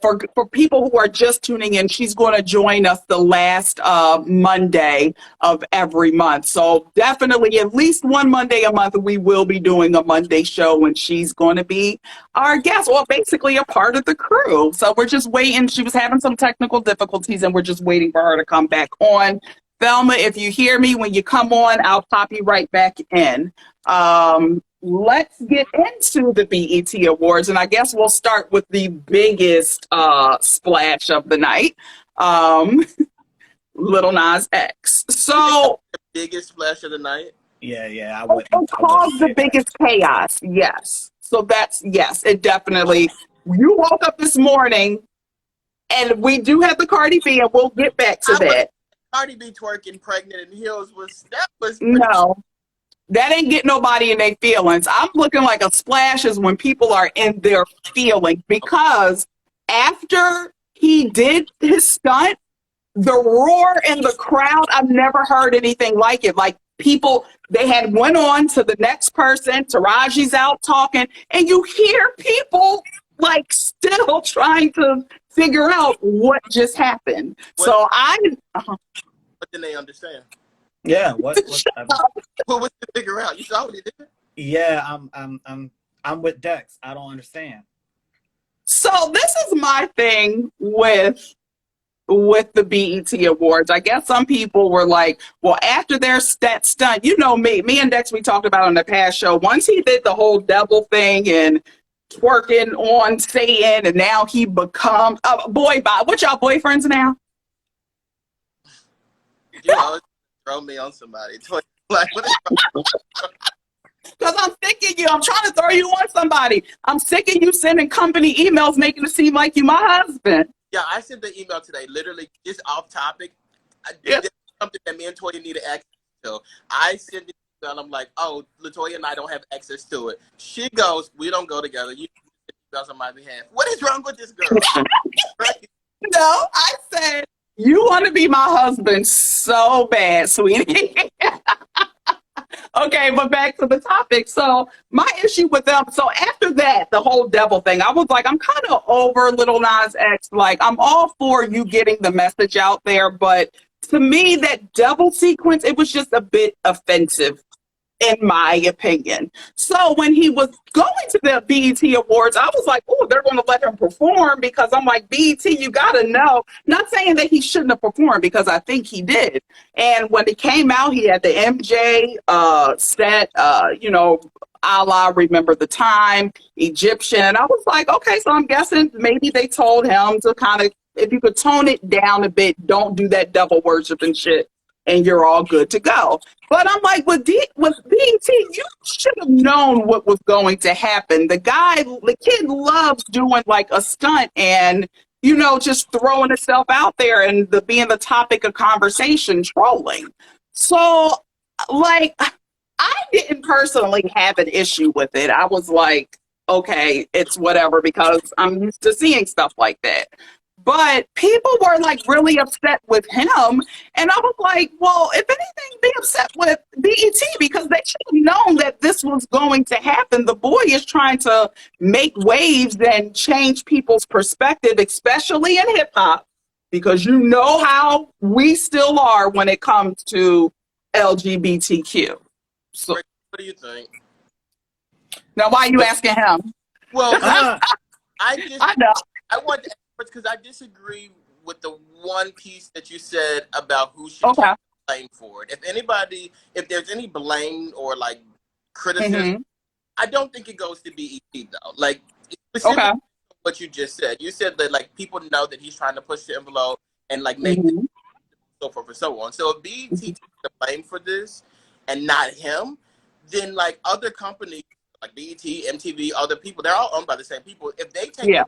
For people who are just tuning in, she's going to join us the last Monday of every month. So definitely at least one Monday a month, we will be doing a Monday show, and she's going to be our guest, well, basically a part of the crew. So we're just waiting. She was having some technical difficulties, and we're just waiting for her to come back on. Thelma, if you hear me when you come on, I'll pop you right back in. Let's get into the BET Awards, and I guess we'll start with the biggest splash of the night, Little Nas X. So the biggest splash of the night. Yeah, I wouldn't. It caused the biggest chaos. Yes. So yes, it definitely. You woke up this morning, and we do have the Cardi B, and we'll get back to that. Cardi B twerking pregnant in heels was no. That ain't get nobody in their feelings. I'm looking like a splash is when people are in their feelings, because after he did his stunt, the roar in the crowd, I've never heard anything like it. Like, people, they had went on to the next person, Taraji's out talking, and you hear people like still trying to figure out what just happened. What didn't they understand? Yeah, what was to figure out? You saw what he did? Yeah, I'm with Dex. I don't understand. So this is my thing with the BET Awards. I guess some people were like, well, after their stunt, you know me and Dex, we talked about on the past show, once he did the whole devil thing and twerking on stage, and now he become a boy bye. What y'all boyfriends now? You know, throw me on somebody. Like, what is because I'm sick of you. I'm trying to throw you on somebody. I'm sick of you sending company emails making it seem like you my husband. Yeah, I sent the email today, literally just off topic. There's something that me and Toya need access to. I sent the email, I'm like, oh, LaToya and I don't have access to it. She goes, we don't go together. You send emails on my behalf. What is wrong with this girl? Right? No, I said, you want to be my husband so bad, sweetie. Okay, but back to the topic. So my issue with them, so after that, the whole devil thing, I was like, I'm kind of over Little Nas X. Like, I'm all for you getting the message out there, but to me, that devil sequence, it was just a bit offensive, in my opinion. So when he was going to the BET Awards, I was like, oh, they're going to let him perform, because I'm like, BET, you got to know. Not saying that he shouldn't have performed, because I think he did. And when he came out, he had the MJ set, a la Remember the Time, Egyptian. And I was like, okay, so I'm guessing maybe they told him to kind of, if you could tone it down a bit, don't do that devil worship and shit, and you're all good to go. But I'm like, with BET, you should have known what was going to happen. The kid loves doing like a stunt and, just throwing itself out there and being the topic of conversation, trolling. So, like, I didn't personally have an issue with it. I was like, okay, it's whatever, because I'm used to seeing stuff like that. But people were like really upset with him. And I was like, well, if anything, be upset with BET, because they should have known that this was going to happen. The boy is trying to make waves and change people's perspective, especially in hip hop, because you know how we still are when it comes to LGBTQ. So, what do you think? Now, why are you asking him? Well, I know. I want to, because I disagree with the one piece that you said about who should take blame for it. If there's any blame or like criticism, I don't think it goes to BET though. Like, specifically Okay. what you just said. You said that like people know that he's trying to push the envelope and like make Mm-hmm. so forth and so on. So if BET takes the blame for this and not him, then like other companies like BET, MTV, other people, they're all owned by the same people. If they take Yeah.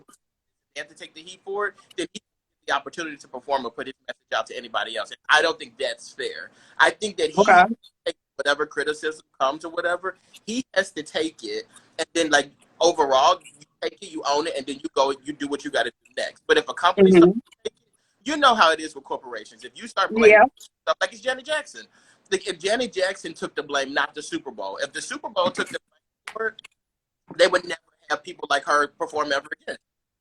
they have to take the heat for it, then he has the opportunity to perform and put his message out to anybody else. And I don't think that's fair. I think that he Okay. take whatever criticism comes or whatever, he has to take it, and then like overall, you take it, you own it, and then you go, you do what you got to do next. But if a company starts Mm-hmm. to take it, you know how it is with corporations. If you start blaming Yeah. stuff, like it's Janet Jackson. Like if Janet Jackson took the blame, not the Super Bowl. If the Super Bowl took the blame for it, they would never have people like her perform ever again,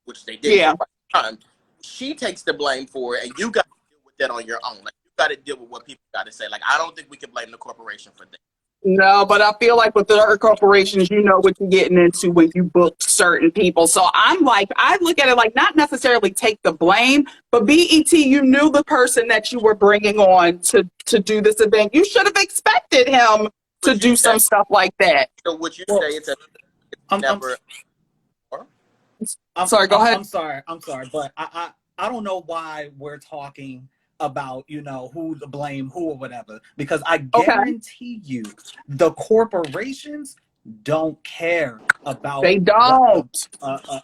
which they did Yeah. for quite some time. She takes the blame for it, and you got to deal with that on your own. Like you got to deal with what people got to say. Like I don't think we can blame the corporation for that. No, but I feel like with the corporations, you know what you're getting into when you book certain people. So I'm like, I look at it like not necessarily take the blame, but BET, you knew the person that you were bringing on to do this event. You should have expected him to Would you do say, some stuff like that. so would you Well, say it's I'm never? Sorry, go ahead. I'm sorry, but I don't know why we're talking about, you know, who to blame who or whatever, because I Okay. guarantee you the corporations don't care about They what don't.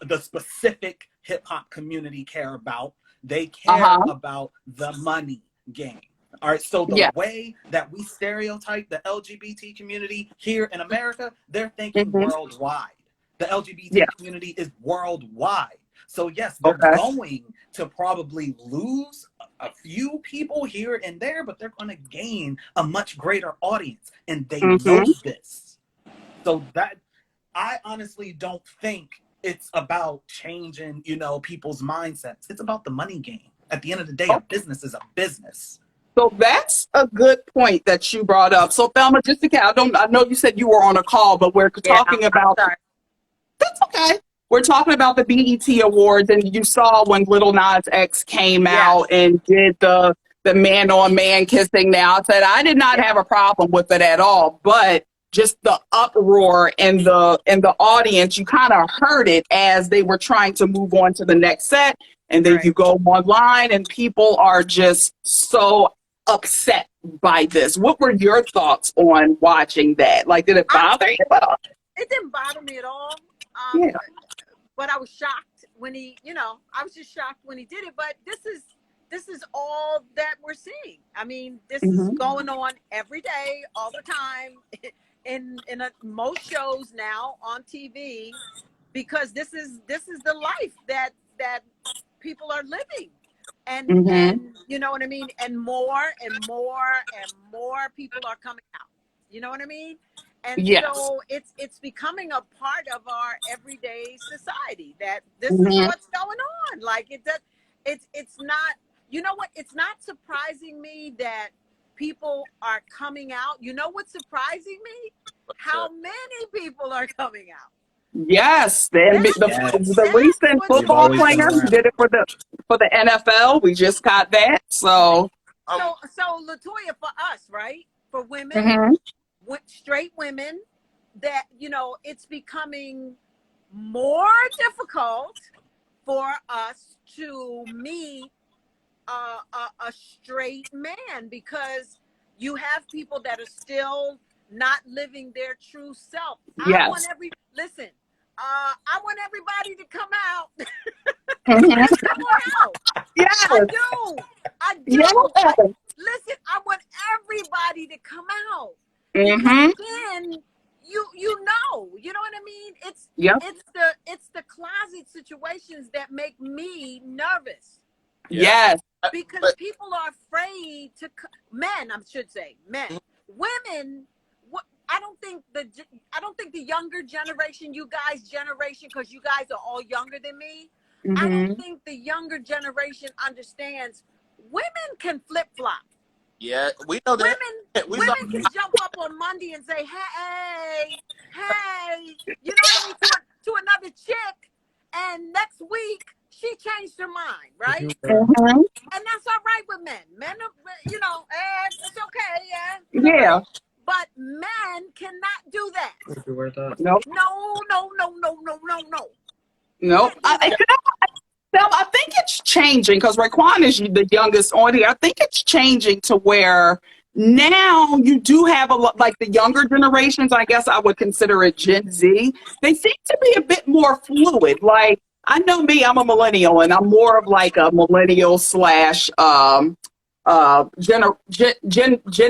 the specific hip hop community care about. They care Uh-huh. about the money game. All right, so the Yeah. way that we stereotype the LGBT community here in America, they're thinking Mm-hmm. worldwide. The LGBT Yeah. community is worldwide. So yes, they're Okay. going to probably lose a few people here and there, but they're going to gain a much greater audience, and they know Mm-hmm. this. So that I honestly don't think it's about changing, you know, people's mindsets. It's about the money game. At the end of the day, a business is a business. So that's a good point that you brought up. So Thelma, just to I know you said you were on a call, but we're talking about Sorry. that's okay. We're talking about the BET Awards, and you saw when Little Nas X came out and did the man on man kissing. Now I said I did not have a problem with it at all, but just the uproar in the audience, you kind of heard it as they were trying to move on to the next set, and then you go online and people are just so upset by this. What were your thoughts on watching that? Like, did it bother you at all? It didn't bother me at all. Yeah. But I was shocked when he, you know, I was just shocked when he did it. But this is all that we're seeing. I mean, this is going on every day, all the time, in most shows now on TV, because this is the life that people are living. And you know what I mean? And more and more and more people are coming out. You know what I mean? And so it's becoming a part of our everyday society that this is what's going on. Like it's not, you know what? It's not surprising me that people are coming out. You know what's surprising me? How many people are coming out. Yes, the recent football player who did it for the NFL. We just got that. So LaToya, for us, right? For women, straight women, that, you know, it's becoming more difficult for us to meet a straight man, because you have people that are still not living their true self. Yes. I want everybody to come out. Come on out. Yes. I do. Yes. Listen, I want everybody to come out. Because then you know what I mean? It's the closet situations that make me nervous. Yes. Because people are afraid to men, I should say, men. Women, I don't think the younger generation, you guys' generation, because you guys are all younger than me, I don't think the younger generation understands women can flip-flop. Yeah, we know that. Women can jump up on Monday and say, hey, you know what I mean, to another chick, and next week she changed her mind, right? And that's all right with men. Men are, you know, it's okay, Yeah. But men cannot do that. No. No. Nope. I think it's changing because Raekwon is the youngest on here. I think it's changing to where now you do have a lot, like the younger generations, I guess I would consider it Gen Z. They seem to be a bit more fluid. Like, I know me, I'm a millennial and I'm more of like a millennial slash Gen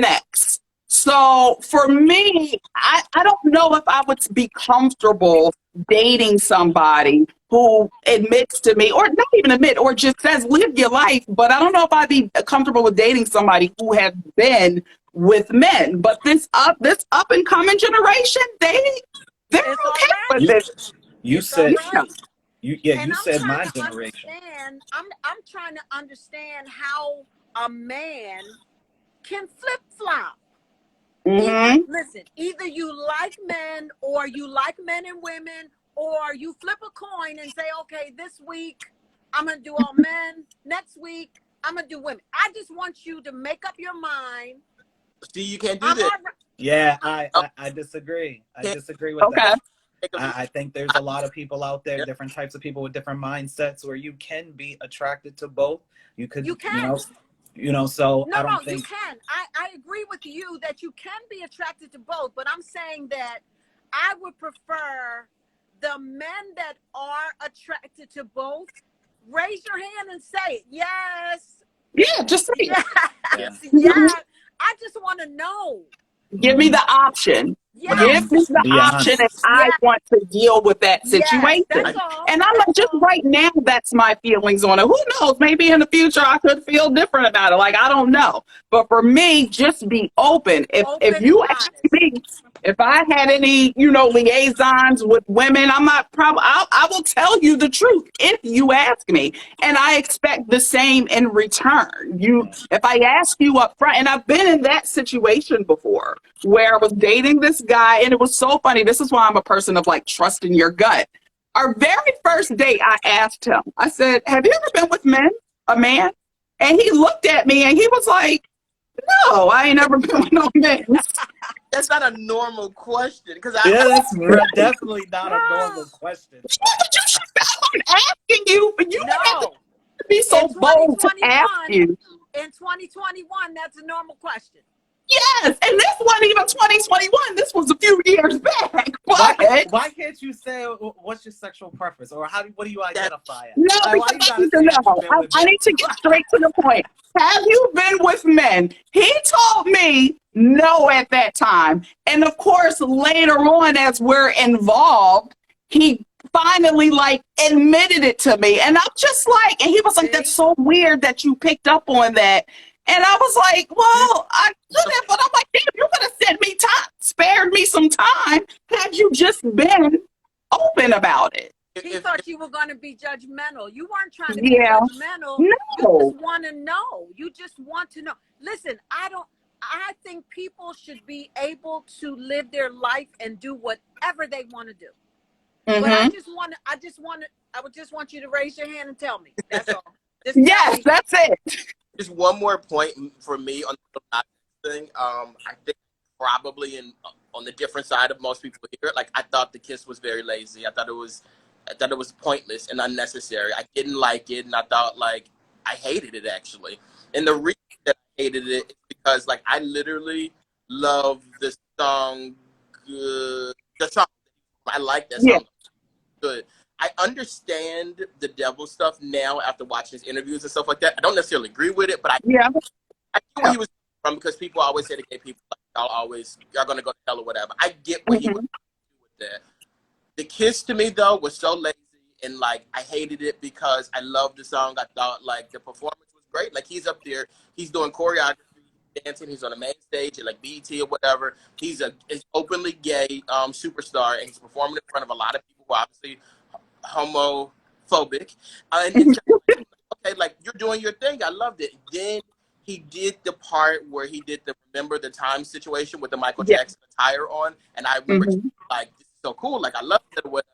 X. So for me, I don't know if I would be comfortable dating somebody who admits to me, or not even admit, or just says live your life. But I don't know if I'd be comfortable with dating somebody who has been with men. But this up and coming generation, they're It's okay all right. with it. You It's said all right. you And I'm said my trying to generation. understand. I'm trying to understand how a man can flip flop. Mm-hmm. Listen, either you like men or you like men and women, or you flip a coin and say, okay, this week I'm going to do all men. Next week I'm going to do women. I just want you to make up your mind. See, you can't do I'm this. all right. Yeah, I disagree. I disagree with Okay. that. I think there's a lot of people out there, different types of people with different mindsets, where you can be attracted to both. You could, You can. So No, I don't no, think. you can. I agree with you that you can be attracted to both, but I'm saying that I would prefer the men that are attracted to both. Raise your hand and say it. Yes. Yeah, just say it. Yes. Yeah. Yes. I just want to know. Give me the option. Yes. Give me the Be option if honest. I Yes. want to deal with that Yes. situation. That's all. And I'm like, just right now, that's my feelings on it. Who knows? Maybe in the future I could feel different about it. Like, I don't know. But for me, just be open. If Open you and ask honest. me if I had any, liaisons with women, I'm not probably, I will tell you the truth if you ask me. And I expect the same in return. If I ask you up front, and I've been in that situation before where I was dating this guy, and it was so funny. This is why I'm a person of like trusting your gut. Our very first date, I asked him, I said, have you ever been with a man? And he looked at me and he was like, no, I ain't never been with no men. That's not a normal question because Yeah, that's definitely not a normal question. I'm asking you, but you don't have No. to be so In bold to ask 2021, you. in 2021, that's a normal question. Yes, and this wasn't even 2021. This was a few years back. Why can't you say what's your sexual preference, or what do you identify as? No, Like, why because you I gotta need to say that you've know. been with I men? need to get straight to the point. Have you been with men? He told me no at that time. And of course, later on, as we're involved, he finally like admitted it to me. And I'm just like, and he was like, that's so weird that you picked up on that. And I was like, well, I couldn't, but I'm like, damn, you could have sent me time, spared me some time had you just been open about it. He thought you were going to be judgmental. You weren't trying to be Yeah. judgmental. No. You just want to know. You just want to know. Listen, I think people should be able to live their life and do whatever they want to do. Mm-hmm. But I would just want you to raise your hand and tell me. That's all. Just yes, me. that's it. just one more point for me on the thing. I think probably on the different side of most people here, like I thought the kiss was very lazy. I thought it was pointless and unnecessary. I didn't like it, and I thought like I hated it actually. And the reason that I hated it is because like I literally love the song. The song I like that song. Yeah. Good. I understand the devil stuff now after watching his interviews and stuff like that. I don't necessarily agree with it, but I get where he was from because people always say to gay people, like, y'all gonna go to hell or whatever. I get what he was with that. The kiss to me though was so lazy and like I hated it because I loved the song. I thought like the performance was great. Like he's up there, he's doing choreography, dancing, he's on the main stage at like BET or whatever. He's openly gay superstar and he's performing in front of a lot of people who are obviously homophobic. And okay, like you're doing your thing. I loved it. Then he did the part where he did the remember the time situation with the Michael Jackson attire on, and I remember like this is so cool. Like I loved it or whatever.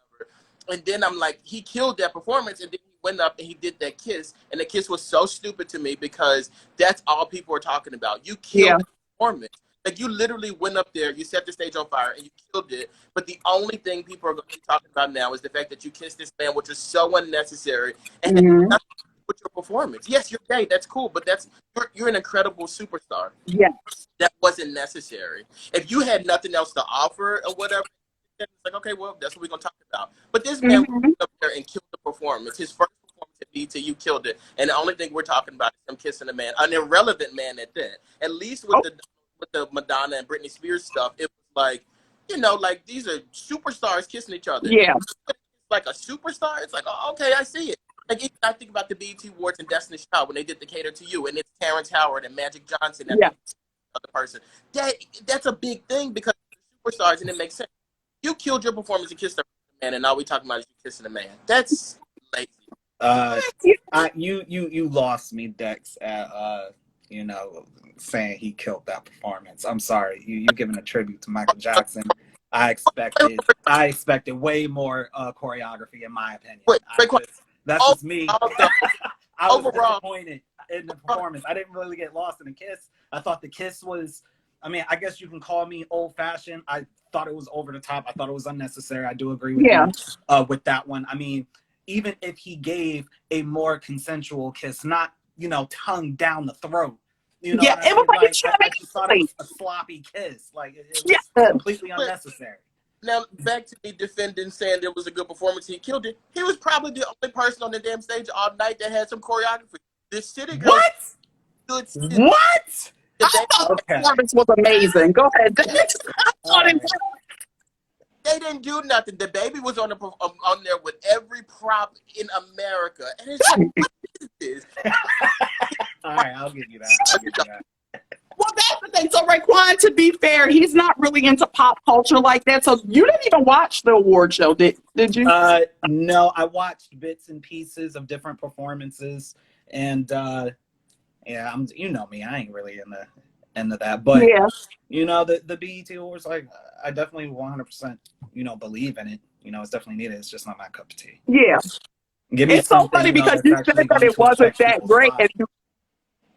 And then I'm like, he killed that performance, and then he went up and he did that kiss, and the kiss was so stupid to me because that's all people were talking about. You killed the performance. Like, you literally went up there, you set the stage on fire, and you killed it. But the only thing people are going to be talking about now is the fact that you kissed this man, which is so unnecessary, and Mm-hmm. that's with your performance. Yes, you're gay. That's cool, but you're an incredible superstar. Yeah. That wasn't necessary. If you had nothing else to offer or whatever, it's like, okay, well, that's what we're gonna talk about. But this man went up there and killed the performance. His first performance at BET, you killed it. And the only thing we're talking about is him kissing a man, an irrelevant man at that. At least with the Madonna and Britney Spears stuff, it was like, you know, like, these are superstars kissing each other. Yeah. Like a superstar, it's like, oh, okay, I see it. Like, even I think about the BET Awards and Destiny's Child when they did the Cater to You, and it's Terrence Howard and Magic Johnson and the other person. That's a big thing because they're superstars, and it makes sense. You killed your performance and kissed a man, and all we talking about is you kissing a man. That's lazy. You lost me, Dex, at you know, saying he killed that performance. I'm sorry. You giving a tribute to Michael Jackson. I expected way more choreography, in my opinion. That's just me. I was disappointed in the performance. I didn't really get lost in the kiss. I thought the kiss was, I mean, I guess you can call me old-fashioned. I thought it was over the top. I thought it was unnecessary. I do agree with you with that one. I mean, even if he gave a more consensual kiss, not, you know, tongue down the throat. You know it was like I just thought it was a sloppy kiss. Like, it was completely unnecessary. Now, back to me defending saying it was a good performance, he killed it. He was probably the only person on the damn stage all night that had some choreography. The City Girls. What? What? I thought the performance was amazing. Go ahead. They didn't do nothing. The baby was on there with every prop in America. And it's like, what is this? All right, I'll give you that. Well, that's the thing. So Raekwon, to be fair, he's not really into pop culture like that. So you didn't even watch the award show, did you? No, I watched bits and pieces of different performances, and yeah, you know me, I ain't really into that. But you know, the BET Awards, like, I definitely 100%, you know, believe in it. You know, it's definitely needed. It's just not my cup of tea. Yeah. It's so funny because you said that it wasn't that great.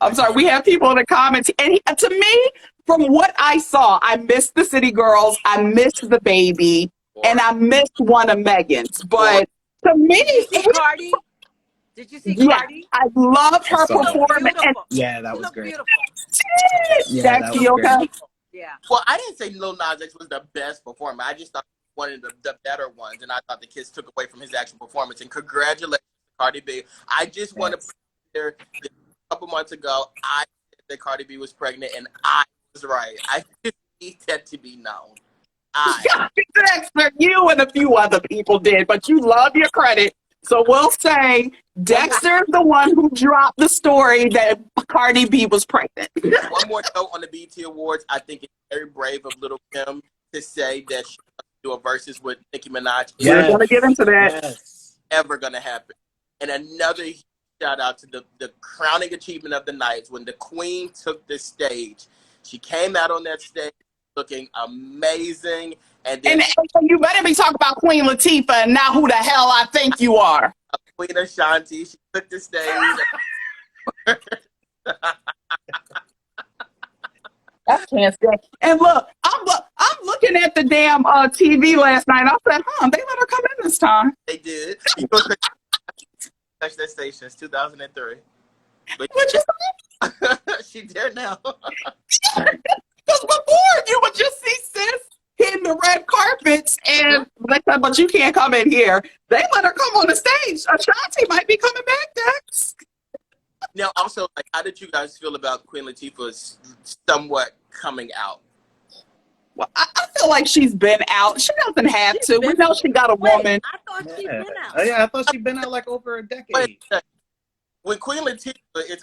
I'm sorry, we have people in the comments. And to me, from what I saw, I missed the City Girls, I missed the baby, and I missed one of Megan's. But to me, did you see Cardi? Did you see Cardi? I loved her performance. Yeah, that was great. Beautiful. Yeah, that was great. Yeah. Well, I didn't say Lil Nas X was the best performer. I just thought one of the better ones, and I thought the kids took away from his actual performance. And congratulations, Cardi B. I just want to put there that a couple months ago, I said that Cardi B was pregnant, and I was right. I just need that to be known. Dexter, you and a few other people did, but you love your credit. So we'll say Dexter's the one who dropped the story that Cardi B was pregnant. One more note on the BET Awards. I think it's very brave of Lil' Kim to say that she do a versus with Nicki Minaj. We're going to get into that. Yes. Ever going to happen. And another shout out to the crowning achievement of the night when the Queen took the stage. She came out on that stage looking amazing. And you better be talking about Queen Latifah and not who the hell I think you are. Queen Ashanti. She took the stage. I can't say. And look, I'm looking at the damn TV last night. I said, they let her come in this time. They did. Touch that station since 2003. But she did now. Because before you would just see sis hitting the red carpets, and they said, but you can't come in here. They let her come on the stage. Ashanti might be coming back next. Now, also, like, how did you guys feel about Queen Latifah's somewhat coming out? Well, I feel like she's been out. She doesn't have to. We know she got a woman. I thought she'd been out. Yeah, I thought she'd been out like over a decade. When Queen Latifah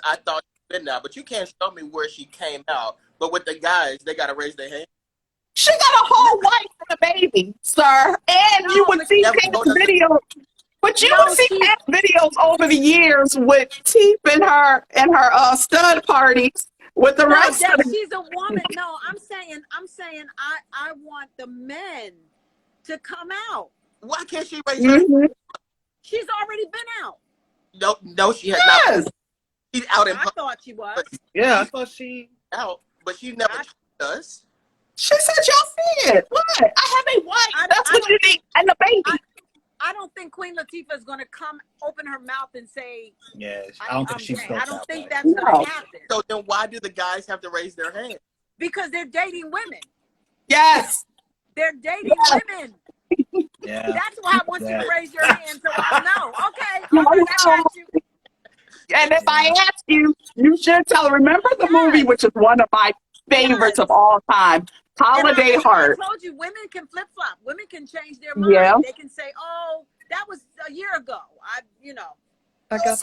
I thought she'd been out, but you can't show me where she came out. But with the guys, they got to raise their hand. She got a whole wife and a baby, sir. And you would see past videos. But you would see past videos over the years with Teep and her stud parties with the rest of them. She's a woman. No, I'm saying I want the men to come out. Why can't she raise her hand? She's already been out. No, she has not. She's out in public. I thought she was. Yeah, I thought she out, but she never does. She said y'all see it. What? I have a wife. That's what you need. And the baby. I don't think Queen Latifah is going to open her mouth and say, Yeah, I don't think she's I don't think that's No. going to happen. So then why do the guys have to raise their hand? Because they're dating women. Yes. They're dating women. Yeah. That's why I want you to raise your hand so I'll know. Okay. No, All right, I got you. And if I ask you, you should tell her. Remember the movie, which is one of my favorites of all time, Holiday Heart. I told you, women can flip flop. Women can change their mind. Yeah. They can say, "Oh, that was a year ago." I got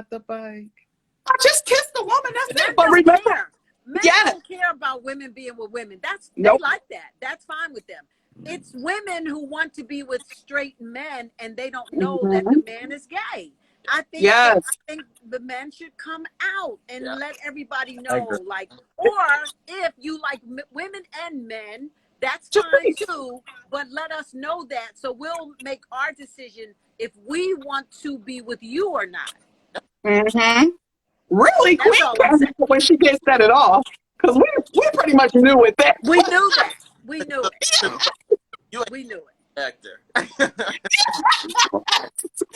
the bike. I just kissed the woman. That's Men it. But don't remember, care. Men don't care about women being with women. They like that. That's fine with them. It's women who want to be with straight men and they don't know that the man is gay. I think the men should come out and let everybody know, like, or if you like women and men, that's fine too, but let us know that so we'll make our decision if we want to be with you or not. Really quick when she gets set it off, because we pretty much knew it. We knew that. We knew it. We knew it. Actor. The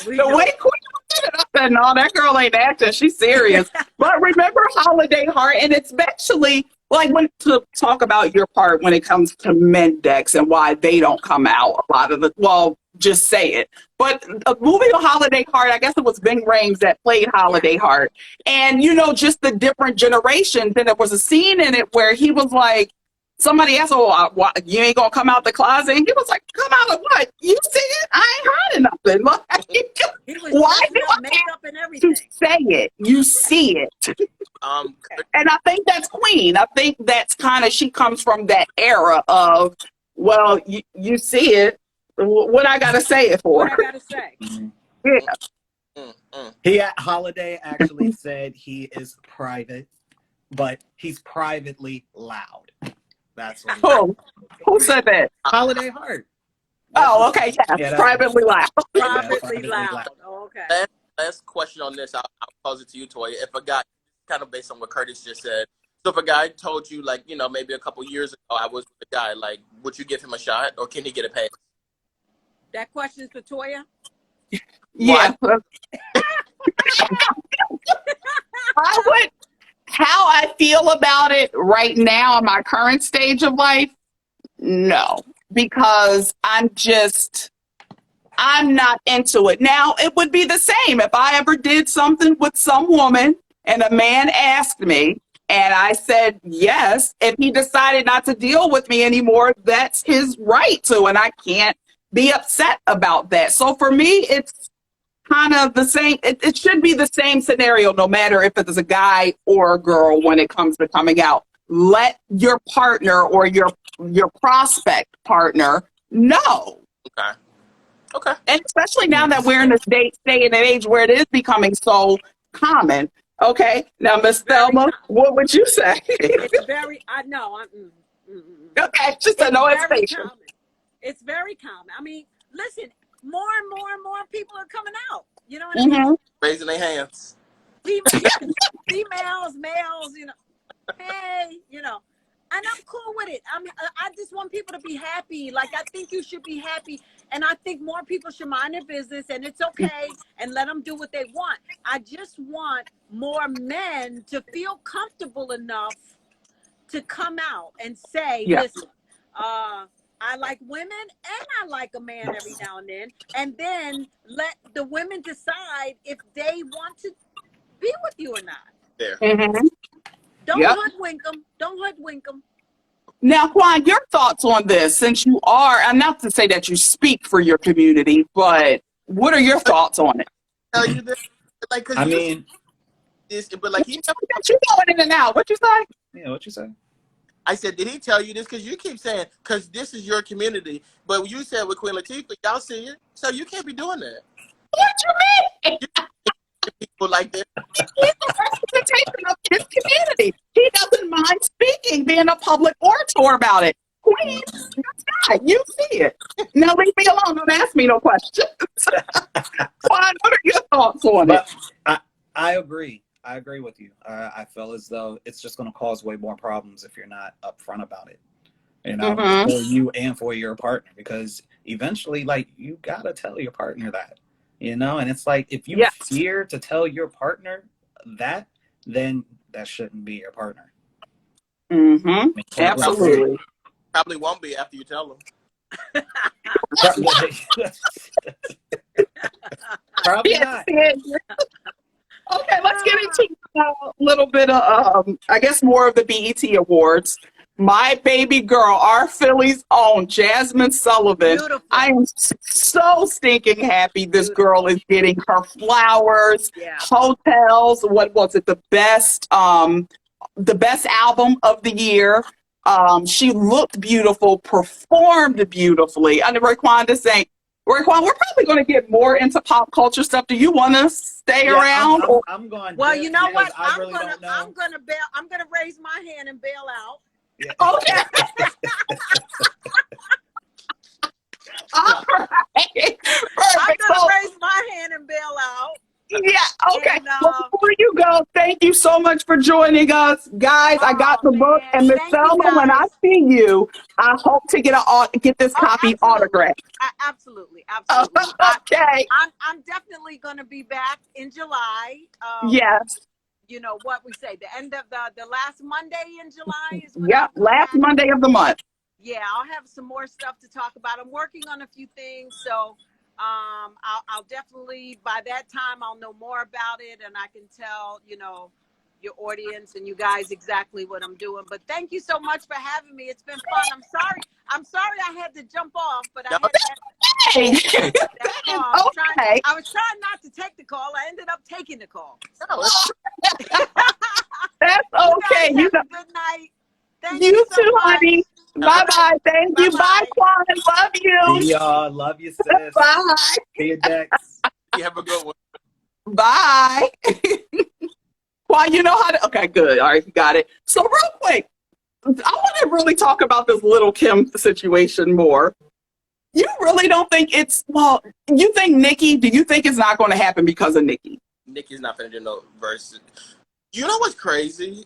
way Queen did it, I said, no, that girl ain't acting. She's serious. But remember Holiday Heart, and especially like when to talk about your part when it comes to Mendex and why they don't come out a lot of just say it. But a movie of Holiday Heart, I guess it was Ving Rhames that played Holiday Heart. And, just the different generations. And there was a scene in it where he was like, somebody asked, you ain't going to come out the closet? And he was like, come out of what? You see it? I ain't hiding nothing. Like, why do I makeup and everything? To say it? You see it. And I think that's Queen. I think that's kind of, she comes from that era of, you see it. What I gotta say it for? What I gotta say? Yeah. Holiday actually said he is private, but he's privately loud. That's what who said that? Holiday Heart. Oh, okay, yeah, privately loud. Privately loud. Oh, okay. Last question on this. I'll pose it to you, Toya. If a guy, kind of based on what Curtis just said, so if a guy told you, like, maybe a couple years ago, I was with a guy, like, would you give him a shot, or can he get a pass? That question's for Toya? Yeah. I would. How I feel about it right now in my current stage of life, no, because I'm not into it. Now, it would be the same if I ever did something with some woman and a man asked me and I said yes. If he decided not to deal with me anymore, that's his right to, and I can't be upset about that. So for me, it's kind of the same. It should be the same scenario, no matter if it's a guy or a girl when it comes to coming out. Let your partner or your prospect partner know. Okay. And especially now that we're in this day and age where it is becoming so common. Okay. Now, Miss Thelma, what would you say? It's very, I know. Okay. Just a no hesitation. It's very common. I mean, listen, more and more people are coming out. You know what I mean? Raising their hands. Females, males, hey, and I'm cool with it. I just want people to be happy. Like, I think you should be happy. And I think more people should mind their business, and it's okay, and let them do what they want. I just want more men to feel comfortable enough to come out and say, listen, I like women and I like a man every now and then let the women decide if they want to be with you or not. There. Don't hoodwink them. Don't hoodwink them. Now, Quan, your thoughts on this, since you are, and not to say that you speak for your community, but what are your thoughts on it? Tell you this, like, I mean, but like you going in and out. What you say? Yeah, what you say? I said, did he tell you this? Because you keep saying, because this is your community. But you said with Queen Latifah, y'all see it. So you can't be doing that. What you mean? People like that. He's a representation of his community. He doesn't mind speaking, being a public orator about it. Queen, you see it. Now leave me alone. Don't ask me no questions. Quan, what are your thoughts on it? I agree. I agree with you. I feel as though it's just going to cause way more problems if you're not upfront about it, Mm-hmm. for you and for your partner, because eventually, like, you got to tell your partner that, and it's like, if you Yes. fear to tell your partner that, then that shouldn't be your partner. Mm-hmm. Absolutely. Probably won't be after you tell them. Probably not. Okay, let's get into a little bit of, I guess, more of the BET Awards. My baby girl, our Philly's own Jasmine Sullivan. Beautiful. I am so stinking happy this girl is getting her flowers, hotels. What was it? The best album of the year. She looked beautiful, performed beautifully. And Raekwon is saying, Raekwon, we're probably going to get more into pop culture stuff. Do you want to stay around? I'm going. Well, you know what? I'm gonna bail. I'm gonna raise my hand and bail out. Yeah. Okay. All right. Perfect. I'm gonna raise my hand and bail out. Yeah, okay. And, well, before you go, thank you so much for joining us. Guys, I got the book, and Miss Selma, when I see you, I hope to get this copy autographed. Absolutely. Okay. I'm definitely going to be back in July. Yes. You know what we say, the end of the last Monday in July is when Yep, last Monday of the month. Yeah, I'll have some more stuff to talk about. I'm working on a few things, so I'll definitely, by that time, I'll know more about it, and I can tell, your audience and you guys exactly what I'm doing. But thank you so much for having me. It's been fun. I'm sorry I had to jump off, but I had that call. Okay. I was trying not to take the call. I ended up taking the call. That's okay. You have a good night. Thank you so too, much. honey. Bye-bye. Thank you. Bye, Quan. Love you. See y'all. Love you, sis. Bye. See you, Dex. You have a good one. Bye. Quan, you know how to... Okay, good. All right, you got it. So real quick, I want to really talk about this Little Kim situation more. You really don't think it's... Well, you think Nicki... Do you think it's not going to happen because of Nicki? Nicki's not going to do no verses. You know what's crazy?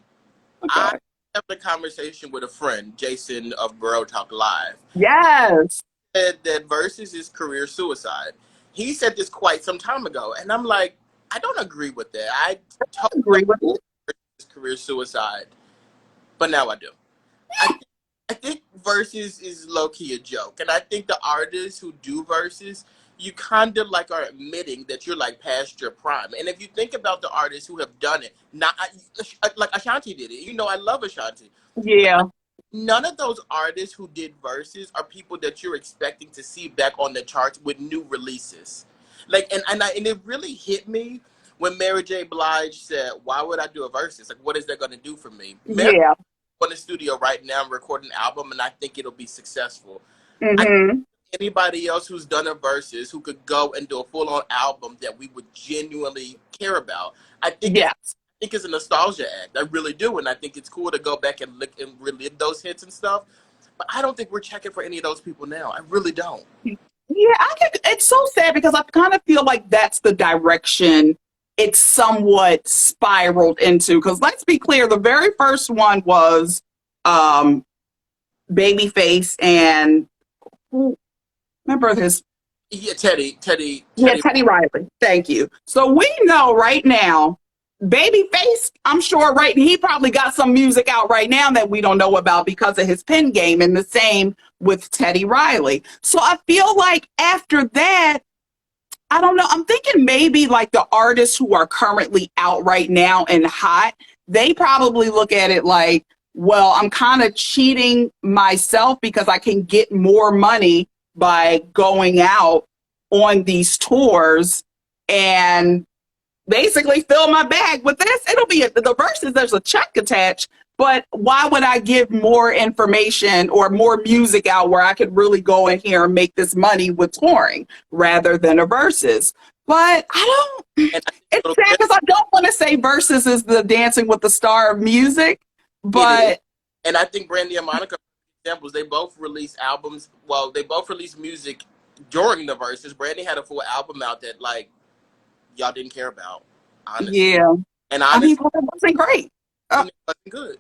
Okay. I had a conversation with a friend, Jason of Bro Talk Live. Yes. He said that versus is career suicide. He said this quite some time ago, and I'm like, I don't agree with that. I don't agree with it. It's career suicide, but now I do. I think versus is low-key a joke, and I think the artists who do versus, you kind of like are admitting that you're like past your prime. And if you think about the artists who have done it, not like Ashanti did it. I love Ashanti. Yeah. None of those artists who did verses are people that you're expecting to see back on the charts with new releases. Like, and it really hit me when Mary J. Blige said, "Why would I do a verses? Like, what is that going to do for me?" Mary in the studio right now recording an album, and I think it'll be successful. Mm-hmm. Anybody else who's done a versus who could go and do a full-on album that we would genuinely care about, I think it's a nostalgia act. I really do, and I think it's cool to go back and look and relive those hits and stuff. But I don't think we're checking for any of those people now. I really don't. Yeah, it's so sad because I kind of feel like that's the direction it's somewhat spiraled into. Because let's be clear, the very first one was Babyface and remember his Teddy Riley. Thank you. So we know right now, Babyface, I'm sure he probably got some music out right now that we don't know about because of his pen game, and the same with Teddy Riley. So I feel like after that, I don't know, I'm thinking maybe like the artists who are currently out right now and hot, they probably look at it like, well, I'm kind of cheating myself because I can get more money by going out on these tours and basically fill my bag with this. It'll be the verses, there's a check attached, but why would I give more information or more music out where I could really go in here and make this money with touring rather than a verses? But it's sad because I don't want to say verses is the Dancing with the Star of music, but... And I think Brandy and Monica, for examples, they both released albums. Well, they both released music during the verses. Brandy had a full album out that, like, y'all didn't care about, honestly. Yeah. And I honestly, mean, well, that wasn't great. Uh, it wasn't good.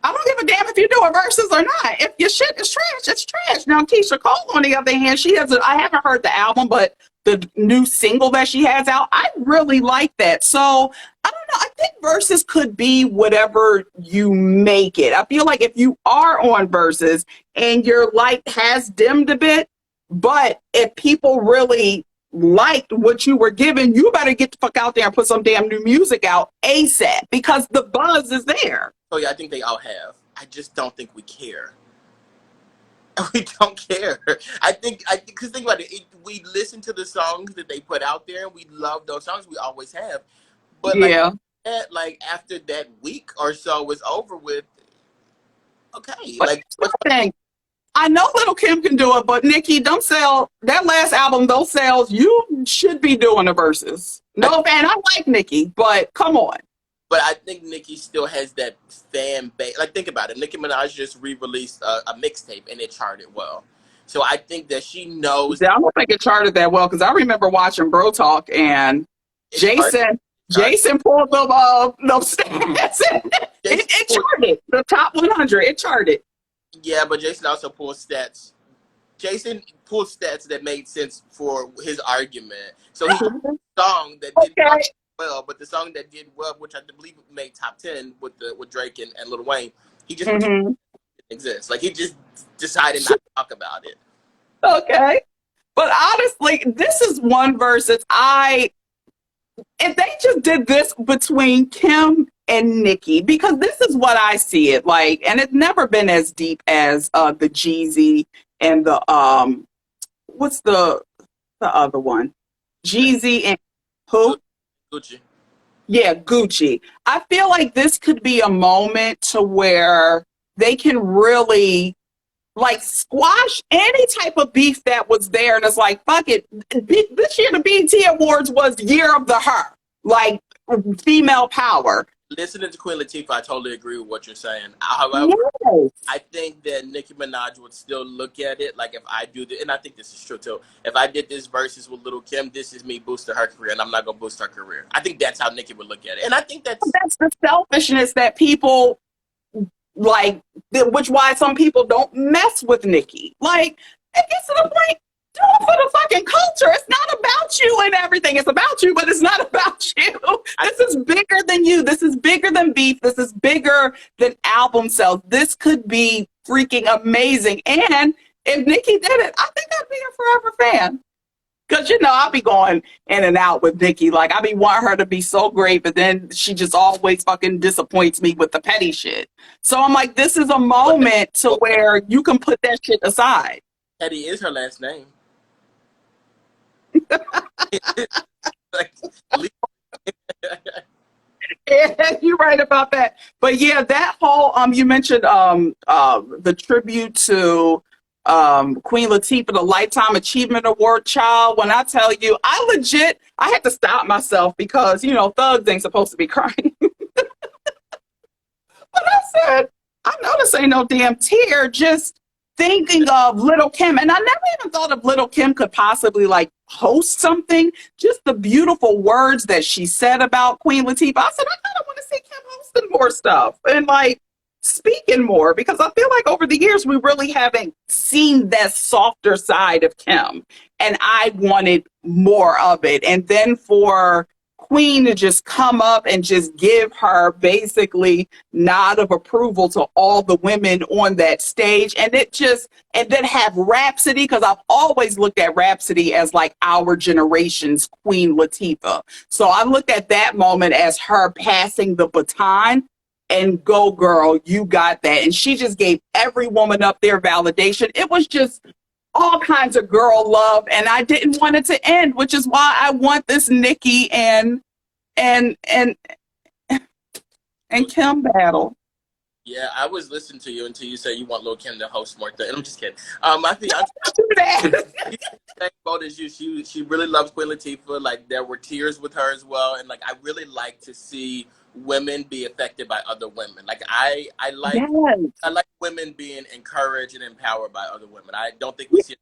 I don't give a damn if you do a verses or not. If your shit is trash, it's trash. Now, Keisha Cole, on the other hand, she has. I haven't heard the album, but the new single that she has out, I really like that. So I don't know. I think verses could be whatever you make it. I feel like if you are on verses and your light has dimmed a bit, but if people really liked what you were given, you better get the fuck out there and put some damn new music out ASAP because the buzz is there. So yeah, I think they all have. I just don't think we care. We don't care. Because think about it, we listen to the songs that they put out there, and we love those songs. We always have. But Yeah. like after that week or so was over with, okay, But like here's the thing. I know Little Kim can do it, but Nikki, don't sell that last album, those sales, you should be doing the verses. No fan, I like Nikki, but come on. But I think Nicki still has that fan base. Like, think about it. Nicki Minaj just re-released a mixtape, and it charted well. So I think that she knows. I don't think it charted that well because I remember watching Bro Talk and Jason pulled them stats. It charted the top 100. It charted. Yeah, but Jason also pulled stats. Jason pulled stats that made sense for his argument. So he had a song that did well, but the song that did well, which I believe made top 10 with Drake and Lil Wayne, he just didn't exist. Like, he just decided not to talk about it. Okay. But honestly, this is one verse that if they just did this between Kim and Nicki, because this is what I see it like, and it's never been as deep as the Jeezy and the what's the other one? Jeezy and who? Gucci. Yeah, Gucci. I feel like this could be a moment to where they can really like squash any type of beef that was there, and it's like, fuck it. This year the BET Awards was year of the her, like female power. Listening to Queen Latifah, I totally agree with what you're saying. However, Yes. I think that Nicki Minaj would still look at it like if I do this, and I think this is true too. If I did this versus with Little Kim, this is me boosting her career, and I'm not gonna boost her career. I think that's how Nicki would look at it, and I think that's the selfishness that people like, which why some people don't mess with Nicki. Like, it gets to the point. Do it for the fucking culture. It's not about you and everything. It's about you, but it's not about you. This is bigger than you. This is bigger than beef. This is bigger than album sales. This could be freaking amazing. And if Nicki did it, I think I'd be a forever fan. Because, I'll be going in and out with Nicki. Like, I be wanting her to be so great, but then she just always fucking disappoints me with the petty shit. So I'm like, this is a moment to where you can put that shit aside. Petty is her last name. Yeah, you're right about that. But yeah, that whole you mentioned the tribute to Queen Latifah, the Lifetime Achievement Award child. When I tell you, I had to stop myself because thugs ain't supposed to be crying. But I said, I know this ain't no damn tear, just thinking of Little Kim. And I never even thought of Little Kim could possibly like host something. Just the beautiful words that she said about Queen Latifah. I said, I kind of want to see Kim hosting more stuff and like speaking more, because I feel like over the years we really haven't seen that softer side of Kim. And I wanted more of it. And then for Queen to just come up and just give her basically nod of approval to all the women on that stage, and then have Rhapsody, because I've always looked at Rhapsody as like our generation's Queen Latifah. So I looked at that moment as her passing the baton and go girl, you got that. And she just gave every woman up their validation. It was just all kinds of girl love, and I didn't want it to end, which is why I want this Nicki and Kim battle. Yeah, I was listening to you until you said you want Lil Kim to host more things. I'm just kidding. I think I'm same boat as you. She really loves Queen Latifah. Like, there were tears with her as well, and like I really like to see women be affected by other women. Like I like women being encouraged and empowered by other women. I don't think we see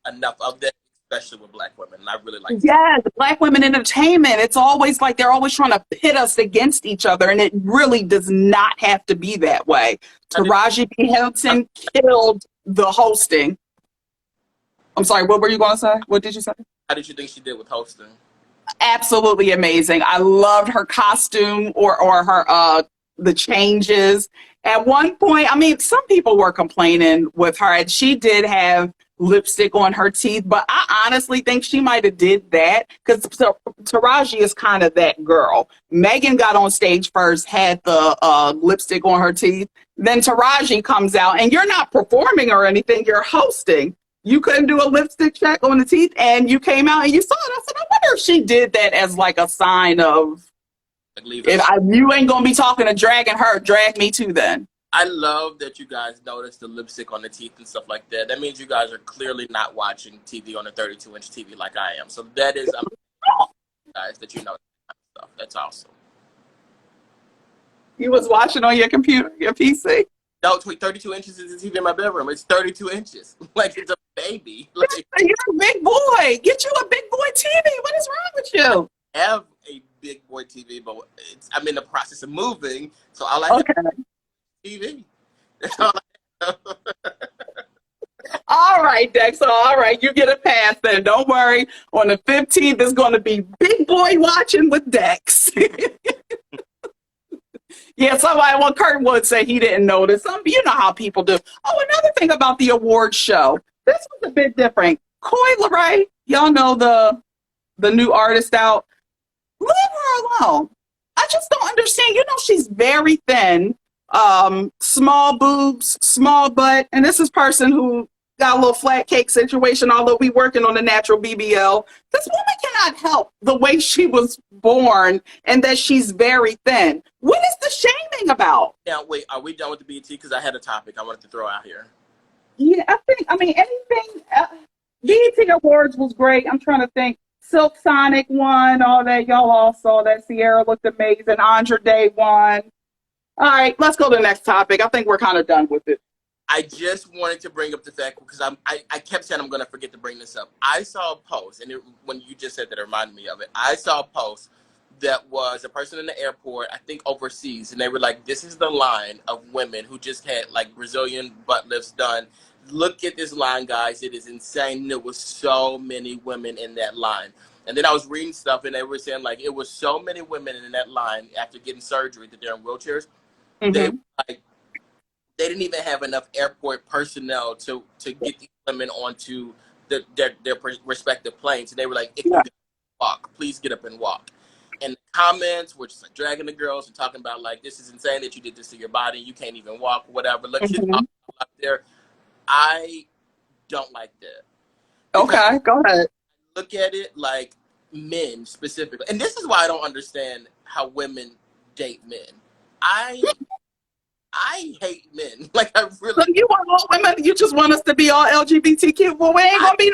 enough of that, especially with Black women. And I really like to. Yes, Black women in entertainment. It's always like they're always trying to pit us against each other, and it really does not have to be that way. Taraji P. Henson killed the hosting. I'm sorry, what were you going to say? What did you say? How did you think she did with hosting? Absolutely amazing. I loved her costume or her the changes. At one point, I mean, some people were complaining with her, and she did have lipstick on her teeth, but I honestly think she might have did that because Taraji is kind of that girl. Megan got on stage first, had the lipstick on her teeth. Then Taraji comes out, and you're not performing or anything, you're hosting. You couldn't do a lipstick check on the teeth, and you came out and you saw it. I said, I wonder if she did that as like a sign of, you ain't gonna be talking to dragging her, drag me too then. I love that you guys noticed the lipstick on the teeth and stuff like that. That means you guys are clearly not watching TV on a 32-inch TV like I am. So that is, guys, that you know that stuff. That's awesome. You was watching on your computer, your PC? No, 32 inches is the TV in my bedroom. It's 32 inches. Like, it's a baby. Like, you're a big boy. Get you a big boy TV. What is wrong with you? I have a big boy TV, but I'm in the process of moving, so all I have is TV. That's all I have. All right, Dex. So, all right, you get a pass then. Don't worry. On the 15th, it's going to be big boy watching with Dex. Yeah, well, Kurt Wood said he didn't notice. You know how people do. Oh, another thing about the award show. This was a bit different. Coi Leray, y'all know the new artist out. Leave her alone. I just don't understand. You know, she's very thin, small boobs, small butt, and this is person who got a little flat cake situation, although we working on a natural BBL. This woman cannot help the way she was born and that she's very thin. What is the shaming about? Now, wait, are we done with the BET? Because I had a topic I wanted to throw out here. Yeah, anything, BET Awards was great. I'm trying to think. Silk Sonic won, all that. Y'all all saw that. Sierra looked amazing. Andre Day won. All right, let's go to the next topic. I think we're kind of done with it. I just wanted to bring up the fact, because I kept saying I'm going to forget to bring this up. I saw a post, and when you just said that, it reminded me of it. I saw a post that was a person in the airport, I think overseas, and they were like, this is the line of women who just had like Brazilian butt lifts done. Look at this line, guys. It is insane. There was so many women in that line. And then I was reading stuff, and they were saying like it was so many women in that line after getting surgery that they're in wheelchairs. Mm-hmm. They didn't even have enough airport personnel to get these women onto their respective planes. And they were like, if you can walk, please get up and walk. And the comments were just like dragging the girls and talking about like, this is insane that you did this to your body. You can't even walk, whatever. Look, up there. I don't like that. Okay, go ahead. Look at it like men specifically. And this is why I don't understand how women date men. I hate men. Like, I really. So you want all women? You just want us to be all LGBTQ? Well, we ain't gonna be.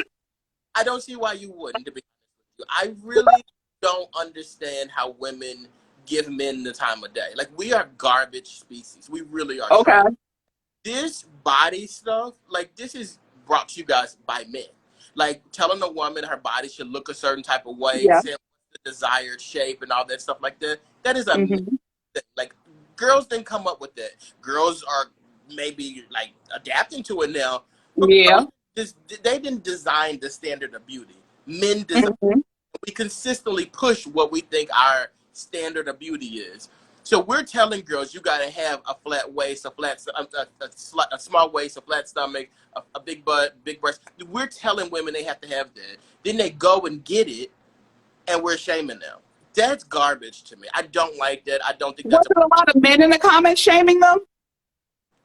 I don't see why you wouldn't. To be honest with you, I really don't understand how women give men the time of day. Like, we are garbage species. We really are. Okay. This body stuff, like, this is brought to you guys by men. Like, telling a woman her body should look a certain type of way, saying the desired shape and all that stuff like that. That is a like. Girls didn't come up with that. Girls are maybe like adapting to it now. But they didn't design the standard of beauty. Men design. We consistently push what we think our standard of beauty is. So we're telling girls you got to have a flat waist, a small waist, a flat stomach, a big butt, big breast. We're telling women they have to have that. Then they go and get it, and we're shaming them. That's garbage to me. I don't like that. I don't think that's. Was it a lot of men in the comments shaming them?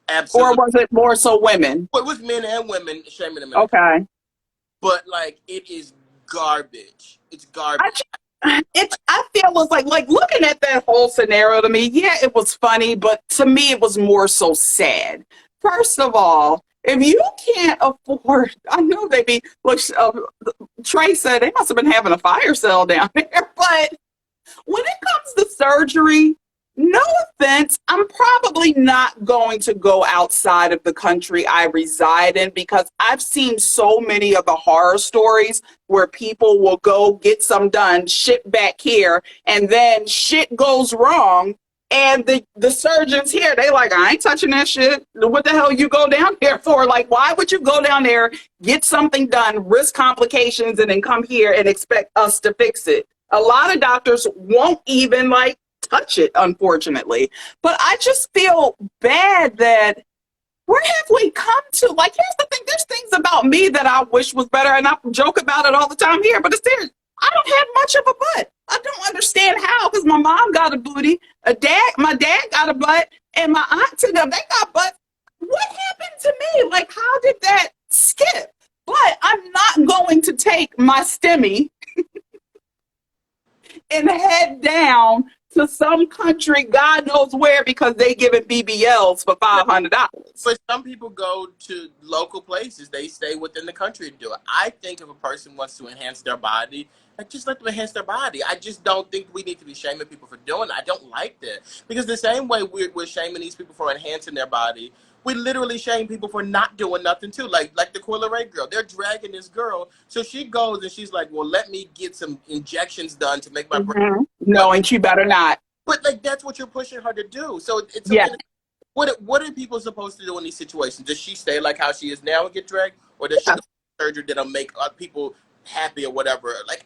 Absolutely. Or was it more so women? Well, it was men and women shaming them. Okay. But like, it is garbage. It's garbage. I feel it's like looking at that whole scenario to me, yeah, it was funny, but to me it was more so sad. First of all, if you can't afford, I know they be, look, Trey said they must have been having a fire sale down there, but when it comes to surgery, no offense, I'm probably not going to go outside of the country I reside in because I've seen so many of the horror stories where people will go get some done, ship back here, and then shit goes wrong. And the surgeons here, they like, I ain't touching that shit. What the hell you go down there for? Like, why would you go down there, get something done, risk complications, and then come here and expect us to fix it? A lot of doctors won't even like touch it, unfortunately. But I just feel bad that where have we come to? Like, here's the thing: there's things about me that I wish was better, and I joke about it all the time here. But it's there. I don't have much of a butt. I don't understand how, because my mom got a booty, my dad got a butt, and my aunt to them, they got butts. What happened to me? Like, how did that skip? But I'm not going to take my STEMI and head down to some country, God knows where, because they giving BBLs for $500. But some people go to local places. They stay within the country to do it. I think if a person wants to enhance their body, like, just let them enhance their body. I just don't think we need to be shaming people for doing it. I don't like that. Because the same way we're shaming these people for enhancing their body, we literally shame people for not doing nothing too. Like the Coil Ray girl. They're dragging this girl. So she goes and she's like, well, let me get some injections done to make my brain. No, and you better not. But like, that's what you're pushing her to do. So it's Yeah. what are people supposed to do in these situations? Does she stay like how she is now and get dragged, or does she go to surgery that'll make people happy or whatever? Like,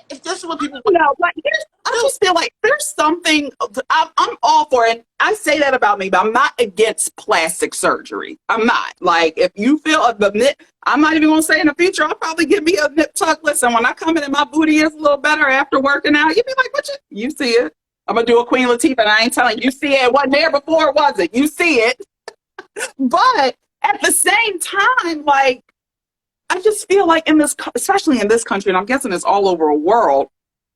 if this is what people want, No, like, I just feel like there's something. I'm all for it. I say that about me, but I'm not against plastic surgery. I'm not. Like, if you feel the nip, I'm not even gonna say in the future. I'll probably give me a nip tuck. Listen, when I come in and my booty is a little better after working out, you'd be like, "What you see it?" I'm gonna do a Queen Latifah, and I ain't telling you. You see it. It wasn't there before, was it? You see it. But at the same time, like, I just feel like in this, especially in this country, and I'm guessing it's all over the world,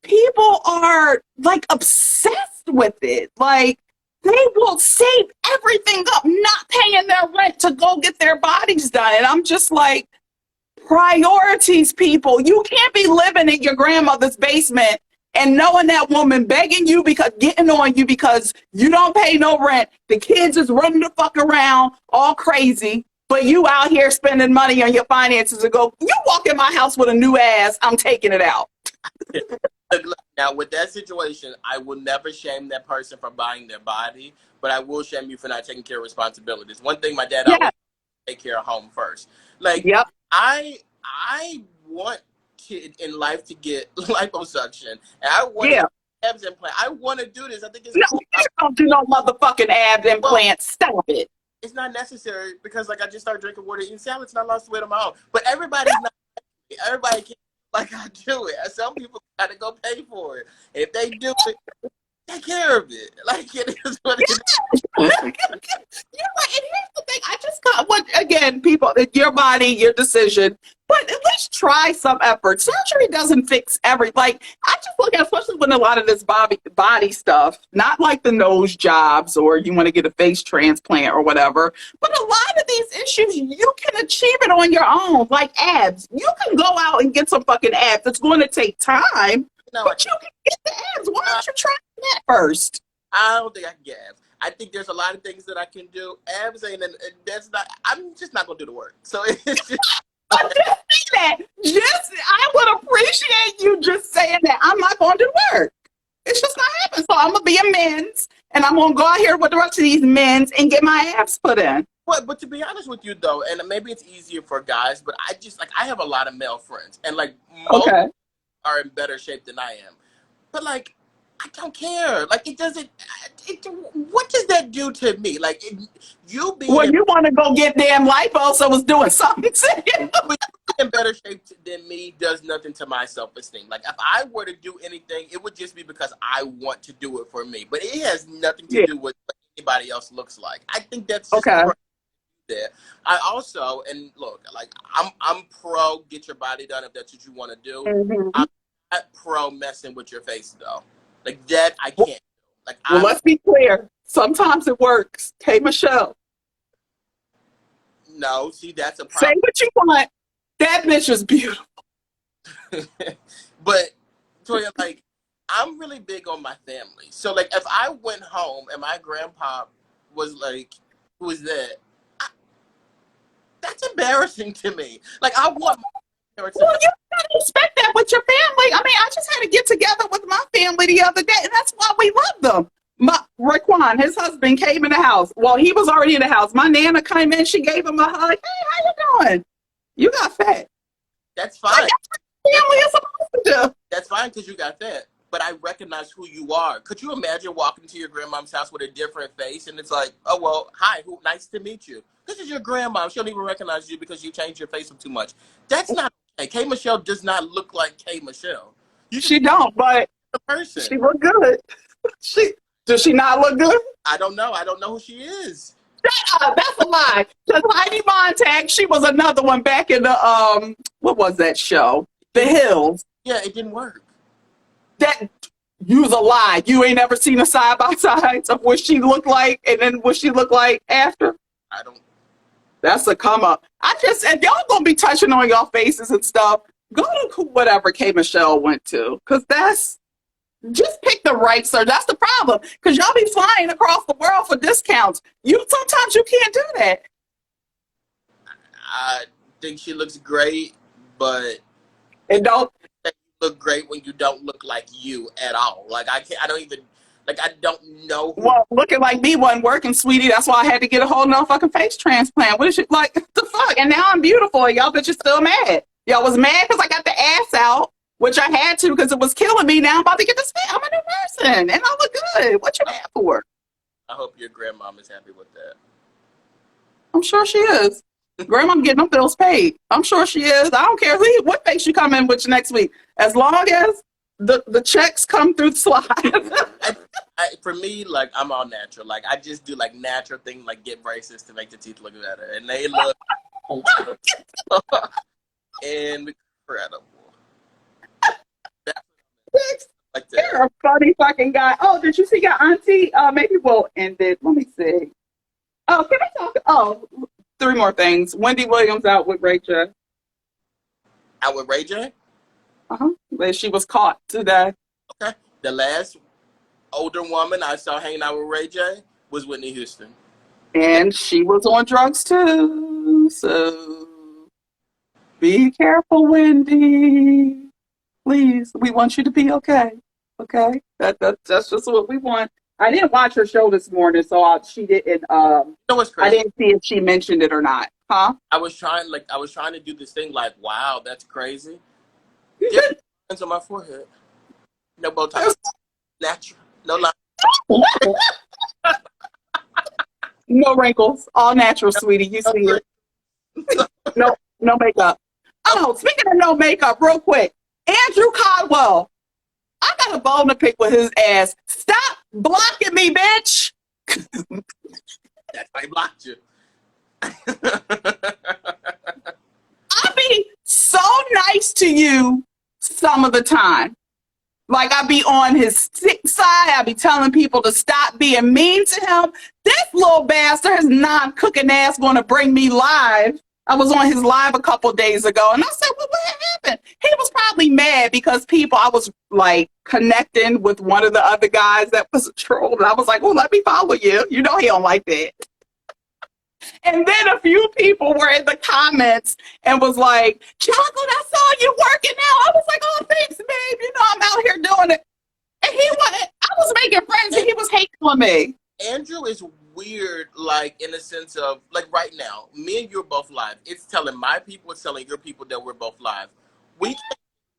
people are like obsessed with it. Like, they will save everything up, not paying their rent to go get their bodies done. And I'm just like, priorities, people. You can't be living in your grandmother's basement and knowing that woman begging you, because getting on you because you don't pay no rent. The kids is running the fuck around all crazy. But you out here spending money on your finances and go, you walk in my house with a new ass, I'm taking it out. now with that situation, I will never shame that person for buying their body, but I will shame you for not taking care of responsibilities. One thing my dad always take care of home first. Like, I want in life to get liposuction, and I want abs implant. I want to do this. I think it's cool. You don't do no motherfucking abs implant. Stop it. It's not necessary because, like, I just started drinking water, eating salads, and I lost weight on my own. But everybody's not. Everybody can't like I do it. Some people gotta go pay for it. If they do it, take care of it. Like, it is what it is. You're right. And here's the thing. I just got what, again, people, your body, your decision. But at least try some effort. Surgery doesn't fix everything. Like, I just look at, especially when a lot of this body stuff, not like the nose jobs or you want to get a face transplant or whatever, but a lot of these issues, you can achieve it on your own, like abs. You can go out and get some fucking abs. It's going to take time, but you can get the abs. Why don't you try that first? I don't think I can get abs. I think there's a lot of things that I can do. Abs ain't, that's not, I'm just not going to do the work. So it's just... I would appreciate you just saying that. I'm not going to do work. It's just not happening. So I'm gonna be a men's, and I'm gonna go out here with the rest of these men's and get my abs put in. But to be honest with you though, and maybe it's easier for guys, but I just like I have a lot of male friends, and like most are in better shape than I am. But like, I don't care. Like, it doesn't. What does that do to me? Like, you being you want to go get damn lipo, so it's doing something to you. In better shape than me does nothing to my self-esteem. Like, if I were to do anything, it would just be because I want to do it for me. But it has nothing to do with what anybody else looks like. I think that's just there. I also, and look, like, I'm pro get your body done if that's what you want to do. I'm not pro messing with your face though. Like, that I can't. Like, well, let's be clear. Sometimes it works. Hey, Michelle. No, see, that's a problem. Say what you want. That bitch is beautiful. But Toya, like, I'm really big on my family. So like if I went home and my grandpa was like, who was that? That's embarrassing to me. Like I want my parents to Well, know. you gotta expect that with your family. I mean, I just had to get together with my family the other day, and that's why we love them. Raekwon, his husband, came in the house. Well, he was already in the house. My nana came in. She gave him a hug. Hey, how you doing? You got fat. That's Like, fine. that's what family is supposed to do. That's fine because you got that. But I recognize who you are. Could you imagine walking to your grandmom's house with a different face and it's like, oh well, hi, nice to meet you. This is your grandma. She don't even recognize you because you changed your face up too much. That's not okay. K Michelle does not look like K Michelle. You She don't, but the person. she look good. Does she not look good? I don't know. I don't know who she is. That's a lie. Because Heidi Montag, she was another one back in the what was that show? The Hills. Yeah, it didn't work. That you's a lie. You ain't ever seen a side by sides of what she looked like and then what she looked like after. I don't. That's a come up. I just, if y'all gonna be touching on y'all faces and stuff, go to whatever K Michelle went to, because that's just pick the right sir. That's the problem, because y'all be flying across the world for discounts. Sometimes you can't do that. I think she looks great, but And don't. you look great when you don't look like you at all. Like I can't. I don't even. Like I don't know. Well, looking like me wasn't working, sweetie. That's why I had to get a whole nother fucking face transplant. What is it like? The fuck? And now I'm beautiful. And y'all bitches still mad. Y'all was mad because I got the ass out, which I had to because it was killing me. Now I'm about to get this. I'm a new person, and I look good. What you mad for? I hope your grandmom is happy with that. I'm sure she is. Grandma getting them bills paid. I'm sure she is. I don't care what face you come in with next week, as long as the checks come through the slide. For me, like I'm all natural. Like I just do like natural things, like get braces to make the teeth look better, and they look incredible. Like that. You're a funny fucking guy. Oh, did you see your auntie? Maybe we'll end it. Let me see. Oh, can we talk? Oh, 3 more things. Wendy Williams out with Ray J. Out with Ray J? She was caught today. Okay. The last older woman I saw hanging out with Ray J was Whitney Houston. And she was on drugs too. So be careful, Wendy. Please. We want you to be okay. Okay? That's just what we want. I didn't watch her show this morning, so she didn't. You know what's crazy? I didn't see if she mentioned it or not. Huh? I was trying to do this thing like, wow, that's crazy. Different lines on my forehead. No Botox. Natural. No line. No wrinkles. All natural, sweetie. You see it. No makeup. Oh, speaking of no makeup, real quick. Andrew Caldwell. I got a bone to pick with his ass. Stop blocking me, bitch. That's why he blocked you. I be so nice to you some of the time. Like I be on his sick side. I be telling people to stop being mean to him. This little bastard, his non-cooking ass, gonna bring me live. I was on his live a couple days ago, and I said, well, what happened? He was probably mad because I was like connecting with one of the other guys that was a troll. And I was like, well, let me follow you. You know he don't like that. And then a few people were in the comments and was like, Chocolate, I saw you working out. I was like, oh, thanks, babe. You know, I'm out here doing it. And I was making friends and he was hating on me. Andrew is weird, like in the sense of, like right now, me and you are both live. It's telling my people, it's telling your people that we're both live. We can't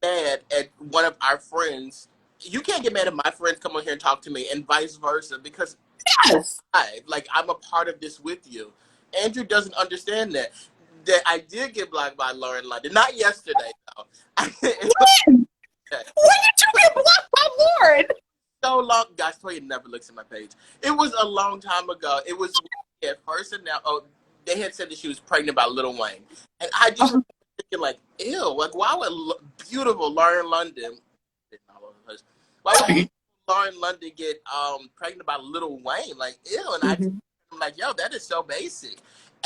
get mad at one of our friends. You can't get mad at my friends come on here and talk to me and vice versa because yes. I'm a part of this with you. Andrew doesn't understand that. That I did get blocked by Lauren London. Not yesterday, though. When did you get blocked by Lauren? So long. Guys, Toya never looks at my page. It was a long time ago. It was at first, and now, they had said that she was pregnant by Lil Wayne. And I just was thinking, like, ew, like, why would beautiful Lauren London, why would Lauren London get pregnant by Lil Wayne? Like, ew. And I'm like, yo, that is so basic.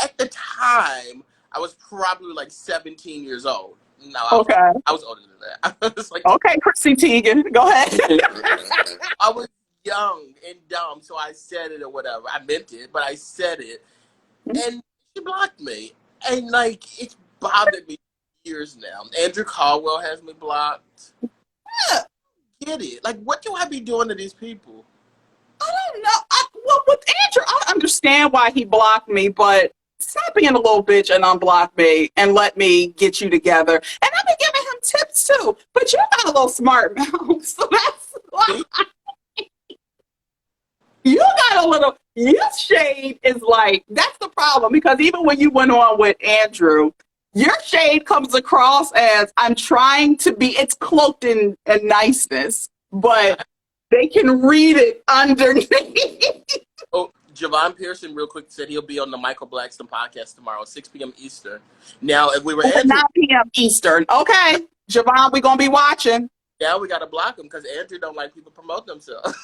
At the time, I was probably like 17 years old. No, Okay. I was older than that. I was like, Okay, Chrissy Teigen, go ahead. I was young and dumb, so I said it or whatever. I meant it, but I said it, and she blocked me, and like it's bothered me for years now. Andrew Caldwell has me blocked. Get it? Like, what do I be doing to these people? I don't know. Well, with Andrew, I understand why he blocked me, but stop being a little bitch and unblock me and let me get you together. And I've been giving him tips too, but you got a little smart mouth, so that's why. You got a little. Your shade is like that's the problem because even when you went on with Andrew, your shade comes across as I'm trying to be. It's cloaked in niceness, but they can read it underneath. Oh, Javon Pearson, real quick, said he'll be on the Michael Blackson podcast tomorrow, 6 p.m. Eastern. Now, if we were At Andrew, 9 p.m. Eastern. Okay, Javon, we're gonna be watching. now we got to block him because Andrew don't like people promote themselves.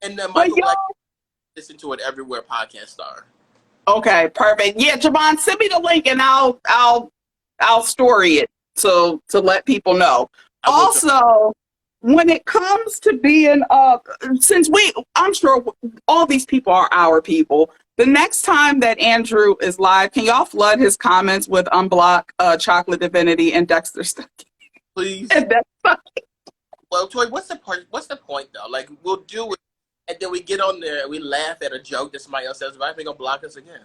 And then Michael Blackson listen to it everywhere podcasts are. Okay, perfect. Yeah, Javon, send me the link and I'll story it to let people know. Also, when it comes to being since I'm sure all these people are our people. The next time that Andrew is live, can y'all flood his comments with unblock Chocolate Divinity and Dexter Stucky? Please. And Well, Toy, what's the point though? Like, we'll do it, and then we get on there and we laugh at a joke that somebody else says. Why are they gonna block us again?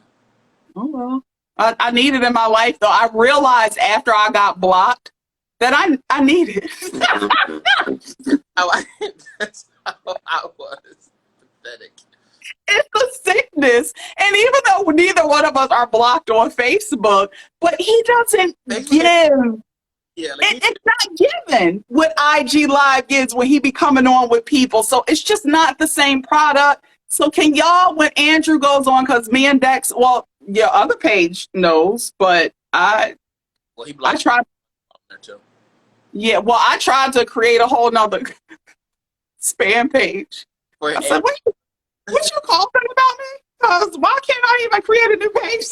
oh well, I need it in my life though. I realized after I got blocked that I need it. That's how I was. Pathetic. It's a sickness, and even though neither one of us are blocked on Facebook, but he doesn't give. Yeah, like It's not given what IG Live gives when he be coming on with people. So it's just not the same product. So can y'all, when Andrew goes on, because me and Dex, well, your other page knows, but I tried. there too. Yeah, well, I tried to create a whole nother spam page. I said, what you call that about me? Because why can't I even create a new page?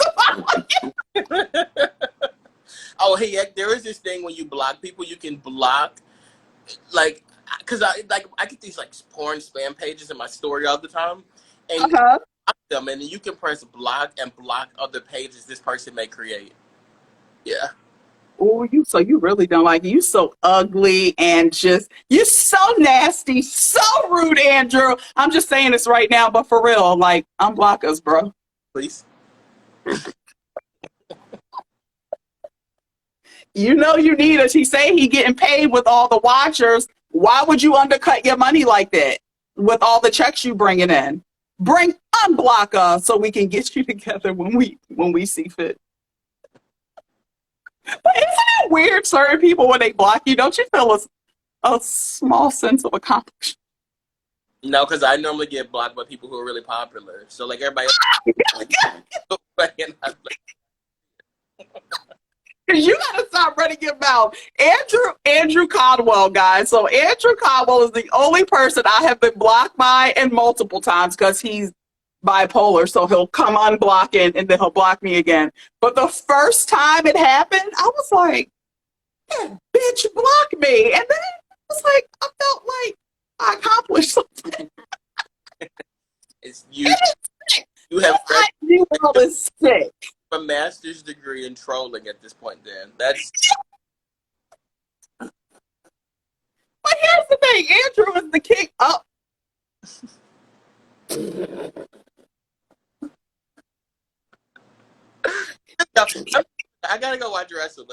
Oh, hey, there is this thing when you block people, you can block, like, because I get these like porn spam pages in my story all the time, and block them, and then you can press block and block other pages this person may create. Yeah. Oh, you really don't like it. You so ugly and just you're so nasty, so rude, Andrew. I'm just saying this right now, but for real, like unblock us, bro. Please. You know you need us. He say he getting paid with all the watchers. Why would you undercut your money like that with all the checks you bringing in? Unblock us so we can get you together when we see fit. But isn't it weird, certain people, when they block you, don't you feel a small sense of accomplishment? No, because I normally get blocked by people who are really popular. So, like, everybody Because you got to stop running your mouth. Andrew Caldwell, guys. So Andrew Caldwell is the only person I have been blocked by and multiple times because he's bipolar. So he'll come unblocking and then he'll block me again. But the first time it happened, I was like, that bitch blocked me. And then it was like, I felt like I accomplished something. It's you. You have sick. A master's degree in trolling at this point, Dan. That's. But here's the thing, Andrew is the king. Oh. I gotta go watch wrestling.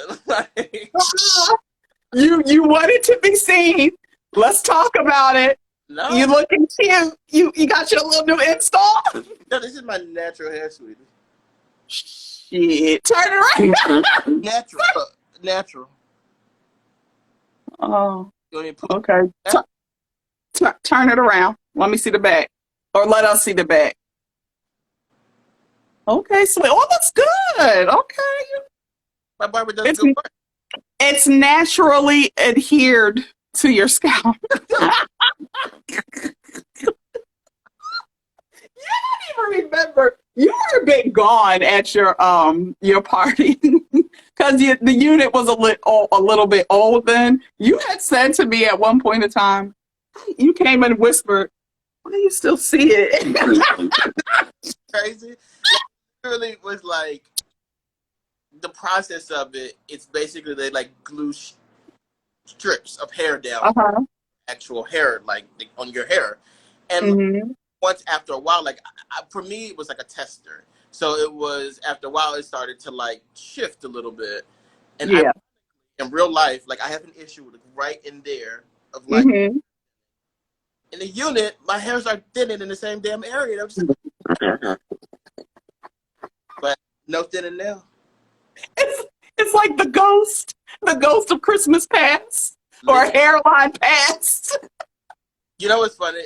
You wanted to be seen. Let's talk about it. No. You looking cute. You got your little new install? No, this is my natural hair, sweetie. Shit. Turn it around. Natural. Oh. Okay. Turn it around. Let me see the back. Or let us see the back. Okay, sweet. Oh, it looks good. Okay. My barber does good work. It's naturally adhered to your scalp. You don't even remember. You were a bit gone at your party. because the unit was a little bit old then. You had said to me at one point in time, you came and whispered, "Why do you still see it?" Crazy. Literally was like the process of it. It's basically they like glue strips of hair down, actual hair, like on your hair, and once after a while, like for me, it was like a tester. So it was after a while, it started to like shift a little bit, and I, in real life, like I have an issue with right in there of like in the unit, my hairs are thinning in the same damn area. I'm just like, but no thinning now. It's like the ghost of Christmas past or hairline past. You know what's funny?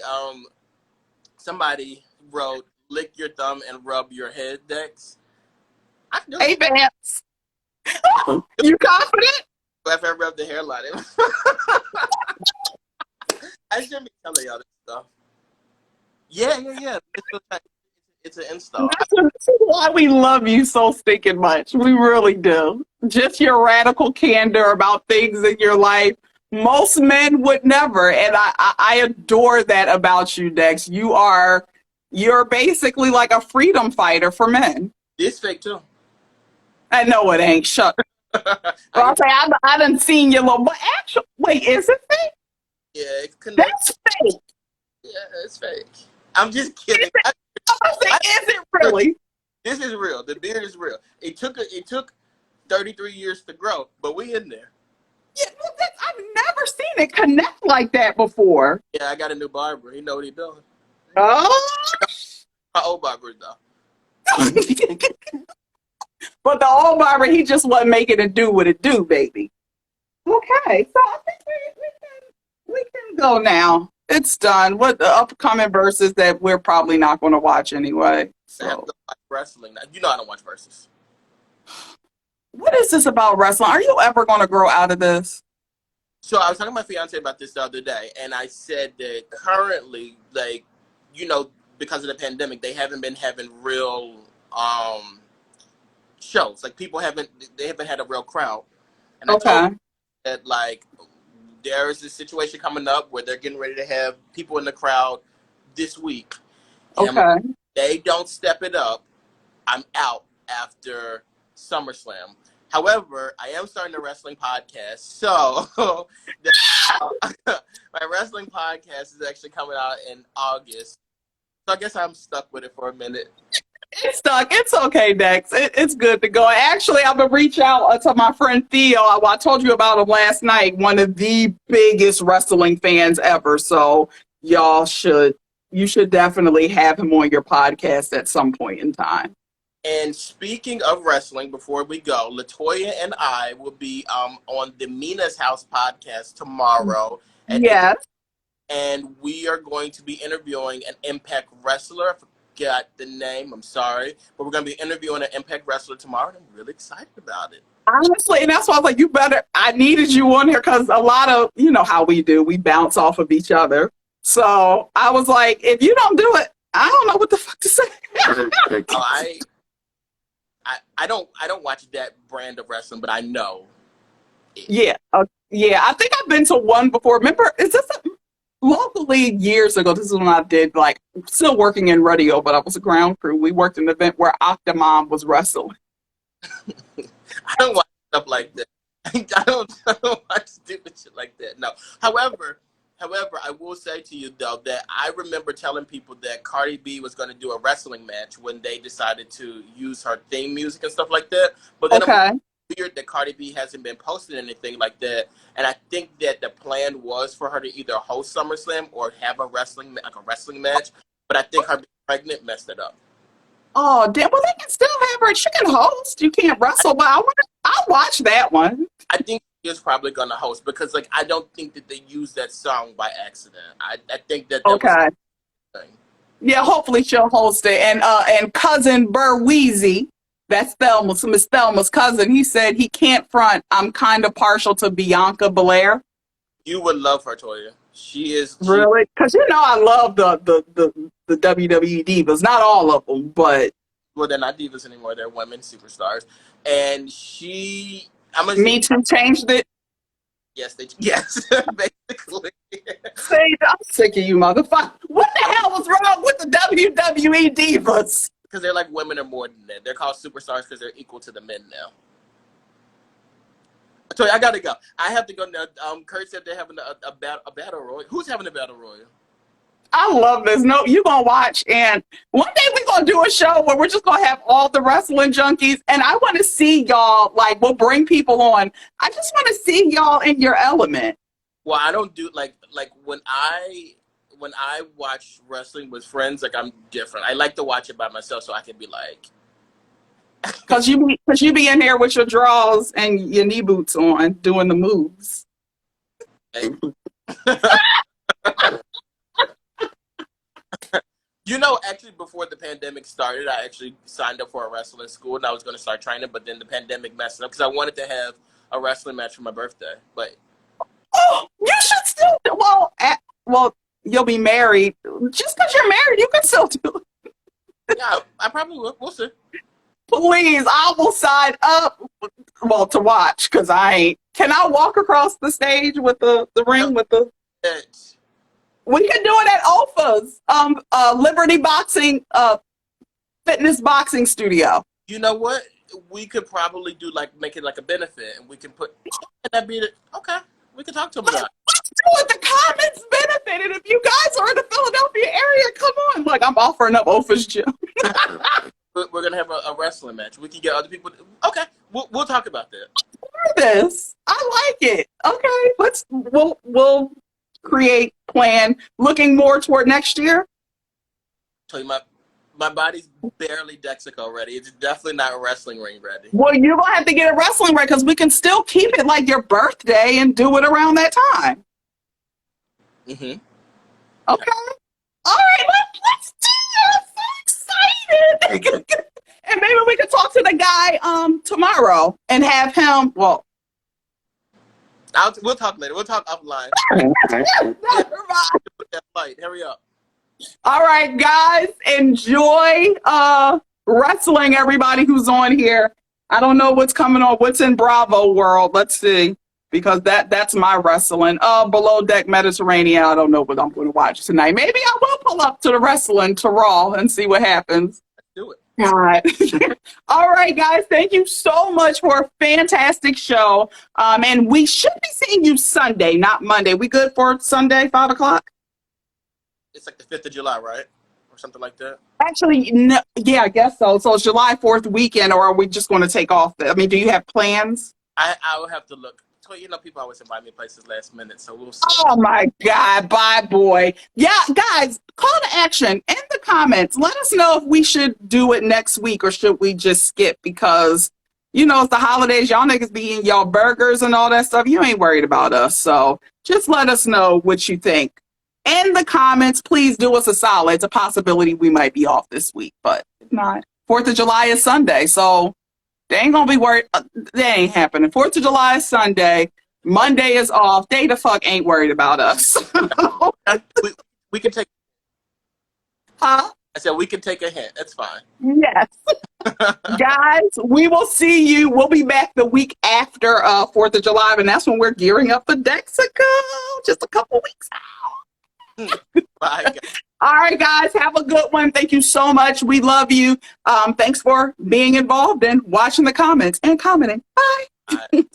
Somebody wrote, "Lick your thumb and rub your head, Dex." Hey, Vance. You confident? After I rubbed the hairline, I shouldn't be telling y'all this stuff. Yeah. It's an install. That's why we love you so stinking much. We really do. Just your radical candor about things in your life. Most men would never, and I adore that about you, Dex. You're basically like a freedom fighter for men. It's fake too. I know it ain't. Shut. I'll say I done seen your little. But actually, wait, is it fake? Yeah, it's connected. That's fake. Yeah, it's fake. I'm just kidding. Is it really? This is real. The beard is real. It took 33 years to grow, but we in there. Yeah, I've never seen it connect like that before. Yeah, I got a new barber. He know what he doing. Oh. My old barber though. But the old barber, he just wasn't making it do what it do, baby. Okay, so I think we can go now. It's done. What the upcoming verses that we're probably not going to watch anyway. So. I have to watch wrestling now. You know I don't watch verses. What is this about wrestling? Are you ever going to grow out of this? So I was talking to my fiance about this the other day, and I said that currently, like, you know, because of the pandemic, they haven't been having real shows. Like they haven't had a real crowd. And I told them that like there is this situation coming up where they're getting ready to have people in the crowd this week. And they don't step it up, I'm out after SummerSlam. However, I am starting a wrestling podcast, so my wrestling podcast is actually coming out in August. So I guess I'm stuck with it for a minute. It's stuck. It's okay, Dex. It's good to go. Actually, I'm going to reach out to my friend Theo. I told you about him last night, one of the biggest wrestling fans ever. So you should definitely have him on your podcast at some point in time. And speaking of wrestling, before we go, Latoya and I will be on the Mina's House podcast tomorrow. Yes. And we are going to be interviewing an Impact wrestler. I forgot the name. I'm sorry. But we're going to be interviewing an Impact wrestler tomorrow. And I'm really excited about it. Honestly, and that's why I was like, I needed you on here because a lot of, you know how we do. We bounce off of each other. So I was like, if you don't do it, I don't know what the fuck to say. I don't watch that brand of wrestling, but I know. Yeah. I think I've been to one before. Remember, is this locally years ago? This is when I did, like, still working in radio, but I was a ground crew. We worked an event where Octomom was wrestling. I don't watch stuff like that. I don't watch stupid shit like that. No. However, I will say to you, though, that I remember telling people that Cardi B was going to do a wrestling match when they decided to use her theme music and stuff like that. But then it's weird that Cardi B hasn't been posting anything like that. And I think that the plan was for her to either host SummerSlam or have a wrestling match. But I think her being pregnant messed it up. Oh, damn. Well, they can still have her. She can host. You can't wrestle, but I'll watch that one. I think she is probably going to host because, like, I don't think that they used that song by accident. I think that was a thing. Yeah, hopefully she'll host it. And cousin Burweezy, that's Miss Thelma's cousin, he said he can't front. I'm kind of partial to Bianca Belair. You would love her, Toya. She is really, because I love the WWE divas. Not all of them, but well, they're not divas anymore. They're women superstars. And she, I'm gonna Me Too changed it. yes, basically. See, I'm sick of you, motherfucker. What the hell was wrong with the WWE divas? Because they're like women are more than that. They're called superstars because they're equal to the men now. So I gotta go. I have to go now. Kurt said they're having a battle royal. Who's having a battle royal? I love this. No, you're going to watch. And one day we're going to do a show where we're just going to have all the wrestling junkies. And I want to see y'all, like, we'll bring people on. I just want to see y'all in your element. Well, I don't do, like when I watch wrestling with friends, like, I'm different. I like to watch it by myself so I can be like. Because you be in there with your drawers and your knee boots on doing the moves. Hey. You know, actually, before the pandemic started, I actually signed up for a wrestling school, and I was going to start training, but then the pandemic messed it up because I wanted to have a wrestling match for my birthday. But you should still do. Well, you'll be married. Just because you're married, you can still do it. Yeah, I probably will. We'll see. Please, I will sign up. Well, to watch because I ain't. Can I walk across the stage with the ring with the? We could do it at OFA's, Liberty Boxing, fitness boxing studio. You know what? We could probably do make it like a benefit, and we can put. That be okay? We can talk to them about it. Let's do it. The comments benefit, and if you guys are in the Philadelphia area, come on. Like I'm offering up OFA's gym. We're gonna have a wrestling match. We can get other people. Okay, we'll talk about that. This I like it. Okay, we'll create plan looking more toward next year. Tell you my body's barely Dexico ready. It's definitely not a wrestling ring ready. Well, you're gonna have to get a wrestling ring because we can still keep it like your birthday and do it around that time. Mm-hmm. Okay. All right, let's do it. I'm so excited. And maybe we could talk to the guy tomorrow and have him. Well, we'll talk later. We'll talk offline. Put that flight. Hurry up. All right, guys, enjoy wrestling. Everybody who's on here. I don't know what's coming on. What's in Bravo World? Let's see, because that's my wrestling. Below Deck Mediterranean. I don't know what I'm going to watch tonight. Maybe I will pull up to the wrestling to Raw and see what happens. Let's do it. All right. All right, guys. Thank you so much for a fantastic show. And we should be seeing you Sunday, not Monday. We good for Sunday, 5 o'clock? It's like the 5th of July, right? Or something like that. Actually, no, yeah, I guess so. So it's July 4th weekend, or are we just going to take off? I mean, do you have plans? I will have to look. You know, people always invite me places last minute, so we'll see. Oh, my God. Bye, boy. Yeah, guys, call to action in the comments. Let us know if we should do it next week or should we just skip because, you know, it's the holidays. Y'all niggas be eating y'all burgers and all that stuff. You ain't worried about us. So just let us know what you think. In the comments, please do us a solid. It's a possibility we might be off this week, but if not. 4th of July is Sunday, so they ain't gonna be worried. They ain't happening. 4th of July is Sunday. Monday is off. They the fuck ain't worried about us. we can take. Huh? I said we can take a hint. That's fine. Yes. Guys, we will see you. We'll be back the week after 4th of July, and that's when we're gearing up for Dexico. Just a couple weeks out. Bye, guys. All right, guys, have a good one. Thank you so much. We love you. Thanks for being involved and watching the comments and commenting. Bye. Bye.